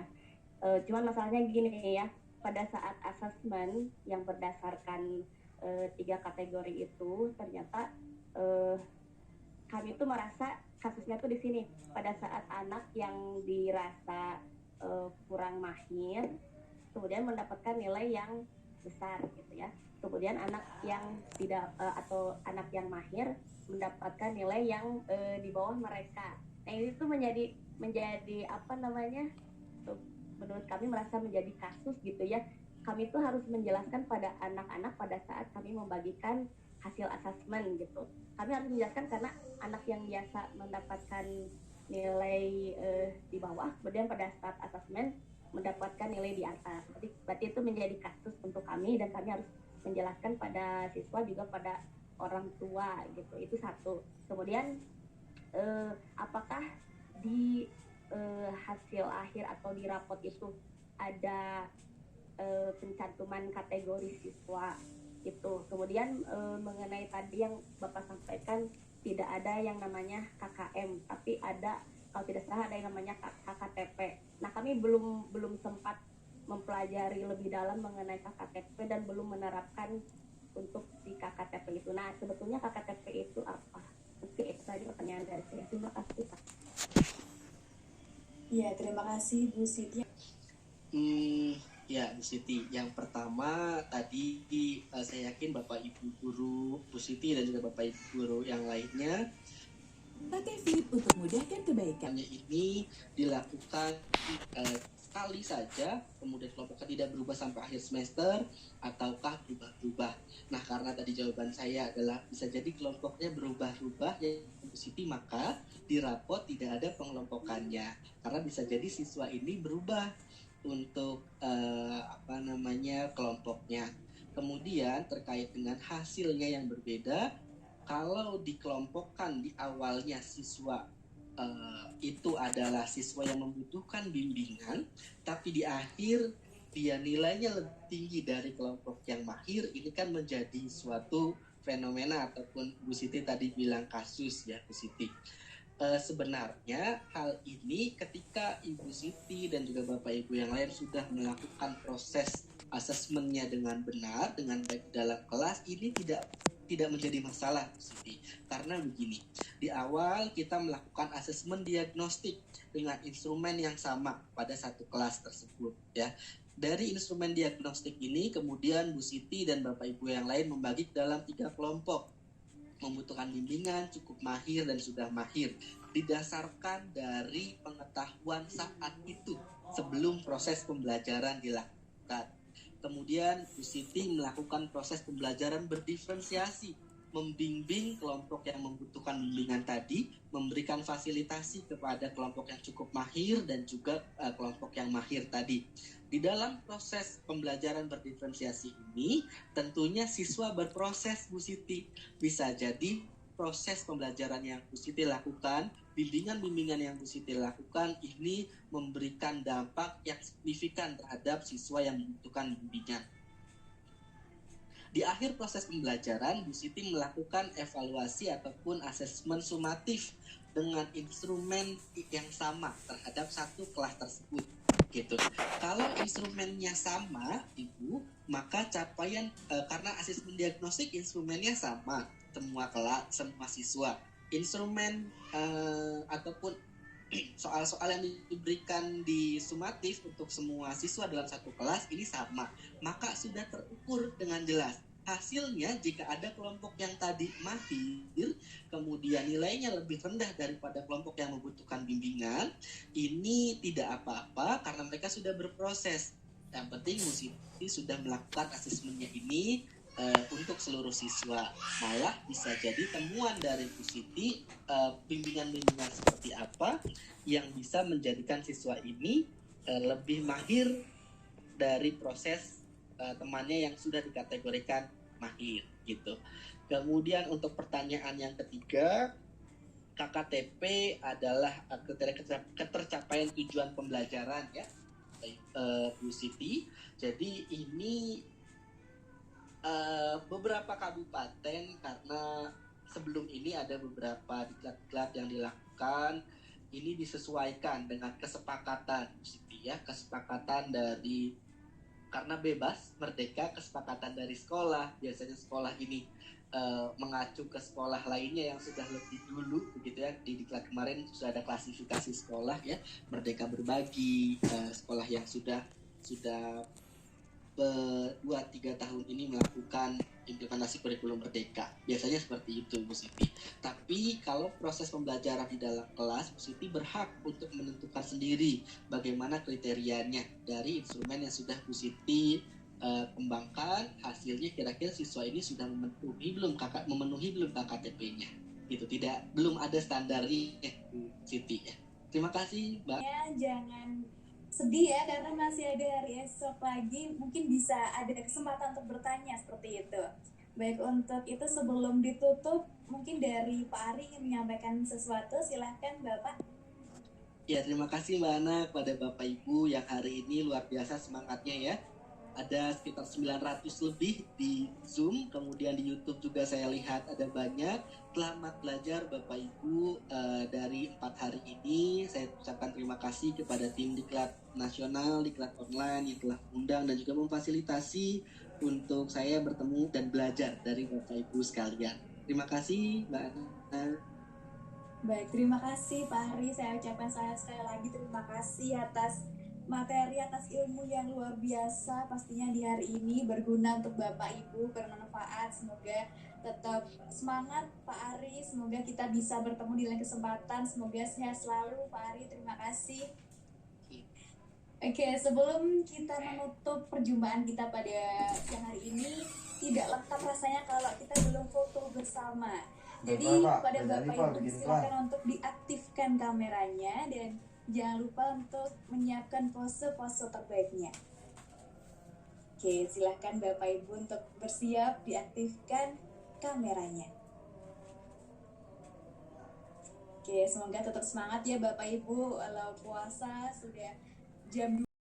Cuman masalahnya gini ya, pada saat asesmen yang berdasarkan 3 kategori itu ternyata kami tuh merasa kasusnya tuh di sini pada saat anak yang dirasa kurang mahir kemudian mendapatkan nilai yang besar gitu ya. Kemudian anak yang tidak atau anak yang mahir mendapatkan nilai yang di bawah mereka. Nah ini tuh menjadi apa namanya? Menurut kami merasa menjadi kasus gitu ya. Kami tuh harus menjelaskan pada anak-anak pada saat kami membagikan hasil asesmen gitu. Kami harus menjelaskan karena anak yang biasa mendapatkan nilai di bawah, kemudian pada saat asesmen mendapatkan nilai di atas. Berarti itu menjadi kasus untuk kami dan kami harus menjelaskan pada siswa juga pada orang tua gitu. Itu satu. Kemudian apakah di hasil akhir atau di rapot itu ada pencantuman kategori siswa itu. Kemudian mengenai tadi yang Bapak sampaikan tidak ada yang namanya KKM, tapi ada kalau tidak salah ada yang namanya KKTP. Nah kami belum sempat mempelajari lebih dalam mengenai KKTP dan belum menerapkan untuk si KKTP itu. Nah sebetulnya KKTP itu apa? Oke, itu tadi pertanyaan dari saya. Terima kasih Pak. Iya, terima kasih Bu Siti. Ya Bu Siti, yang pertama tadi saya yakin Bapak Ibu Guru Bu Siti dan juga Bapak Ibu Guru yang lainnya Pakai Flip untuk mudahkan kebaikan. ini dilakukan sekali saja, kemudian kelompoknya tidak berubah sampai akhir semester ataukah berubah-ubah. Nah karena tadi jawaban saya adalah bisa jadi kelompoknya berubah-ubah ya Bu Siti, maka di rapot tidak ada pengelompokannya karena bisa jadi siswa ini berubah untuk kelompoknya. Kemudian terkait dengan hasilnya yang berbeda, kalau dikelompokkan di awalnya siswa itu adalah siswa yang membutuhkan bimbingan, tapi di akhir dia nilainya lebih tinggi dari kelompok yang mahir, ini kan menjadi suatu fenomena ataupun Bu Siti tadi bilang kasus ya Bu Siti. Sebenarnya hal ini ketika Ibu Siti dan juga Bapak Ibu yang lain sudah melakukan proses asesmennya dengan benar, dengan baik dalam kelas, ini tidak menjadi masalah Bu Siti. Karena begini, di awal kita melakukan asesmen diagnostik dengan instrumen yang sama pada satu kelas tersebut ya. Dari instrumen diagnostik ini kemudian Bu Siti dan Bapak Ibu yang lain membagi dalam 3 kelompok. Membutuhkan bimbingan, cukup mahir, dan sudah mahir. Didasarkan dari pengetahuan saat itu sebelum proses pembelajaran dilakukan. Kemudian Bu Siti melakukan proses pembelajaran berdiferensiasi, membimbing kelompok yang membutuhkan bimbingan tadi, memberikan fasilitasi kepada kelompok yang cukup mahir dan juga kelompok yang mahir tadi. Di dalam proses pembelajaran berdiferensiasi ini, tentunya siswa berproses Bu Siti. Bisa jadi proses pembelajaran yang Bu Siti lakukan, bimbingan-bimbingan yang Bu Siti lakukan ini memberikan dampak yang signifikan terhadap siswa yang membutuhkan bimbingan. Di akhir proses pembelajaran, Bu Siti melakukan evaluasi ataupun asesmen sumatif dengan instrumen yang sama terhadap satu kelas tersebut. Gitu. Kalau instrumennya sama, Ibu, maka capaian karena asesmen diagnostik instrumennya sama semua kelas, semua siswa. Instrumen ataupun soal-soal yang diberikan di sumatif untuk semua siswa dalam satu kelas ini sama, maka sudah terukur dengan jelas. Hasilnya jika ada kelompok yang tadi mahir kemudian nilainya lebih rendah daripada kelompok yang membutuhkan bimbingan, ini tidak apa-apa karena mereka sudah berproses. Yang penting Bu Siti sudah melakukan asesmennya ini untuk seluruh siswa. Malah bisa jadi temuan dari Bu Siti bimbingan-bimbingan seperti apa yang bisa menjadikan siswa ini lebih mahir dari proses temannya yang sudah dikategorikan mahir gitu. Kemudian untuk pertanyaan yang ketiga, KKTP adalah ketercapaian tujuan pembelajaran ya, Bu Siti. Jadi ini beberapa kabupaten, karena sebelum ini ada beberapa diklat-diklat yang dilakukan, ini disesuaikan dengan kesepakatan Bu Siti. ya, kesepakatan dari karena bebas, merdeka, kesepakatan dari sekolah. Biasanya sekolah ini mengacu ke sekolah lainnya yang sudah lebih dulu begitu ya. Di diklat kemarin sudah ada klasifikasi sekolah ya, Merdeka Berbagi, sekolah yang sudah 2-3 tahun ini melakukan implementasi kurikulum merdeka. Biasanya seperti itu, Bu Siti. Tapi kalau proses pembelajaran di dalam kelas, Bu Siti berhak untuk menentukan sendiri bagaimana kriterianya dari instrumen yang sudah Bu Siti kembangkan. Hasilnya kira-kira siswa ini sudah memenuhi belum KKTP-nya. Gitu, belum ada standarnya, Bu Siti ya. Terima kasih, Mbak. Ya, jangan sedih ya karena masih ada hari esok lagi, mungkin bisa ada kesempatan untuk bertanya seperti itu. Baik, untuk itu sebelum ditutup mungkin dari Pak Ari ingin menyampaikan sesuatu, silahkan Bapak. Ya, terima kasih Mbak Ana kepada Bapak Ibu yang hari ini luar biasa semangatnya ya. Ada sekitar 900 lebih di Zoom, kemudian di YouTube juga saya lihat ada banyak. Selamat belajar Bapak Ibu dari 4 hari ini. Saya ucapkan terima kasih kepada tim Diklat Nasional, Diklat Online yang telah mengundang dan juga memfasilitasi untuk saya bertemu dan belajar dari Bapak Ibu sekalian. Terima kasih Mbak Ana. Baik, terima kasih Pak Ari. Saya ucapkan sekali lagi terima kasih atas materi, atas ilmu yang luar biasa pastinya di hari ini, berguna untuk Bapak Ibu, bermanfaat. Semoga tetap semangat Pak Ari, semoga kita bisa bertemu di lain kesempatan, semoga sehat selalu Pak Ari. Terima kasih. Oke, sebelum kita menutup perjumpaan kita pada siang hari ini, tidak lengkap rasanya kalau kita belum foto bersama. Jadi pada Bapak Ibu silakan untuk diaktifkan kameranya dan jangan lupa untuk menyiapkan pose-pose terbaiknya. Oke, silahkan Bapak Ibu untuk bersiap, diaktifkan kameranya. Oke, semoga tetap semangat ya Bapak Ibu. Walau puasa sudah jam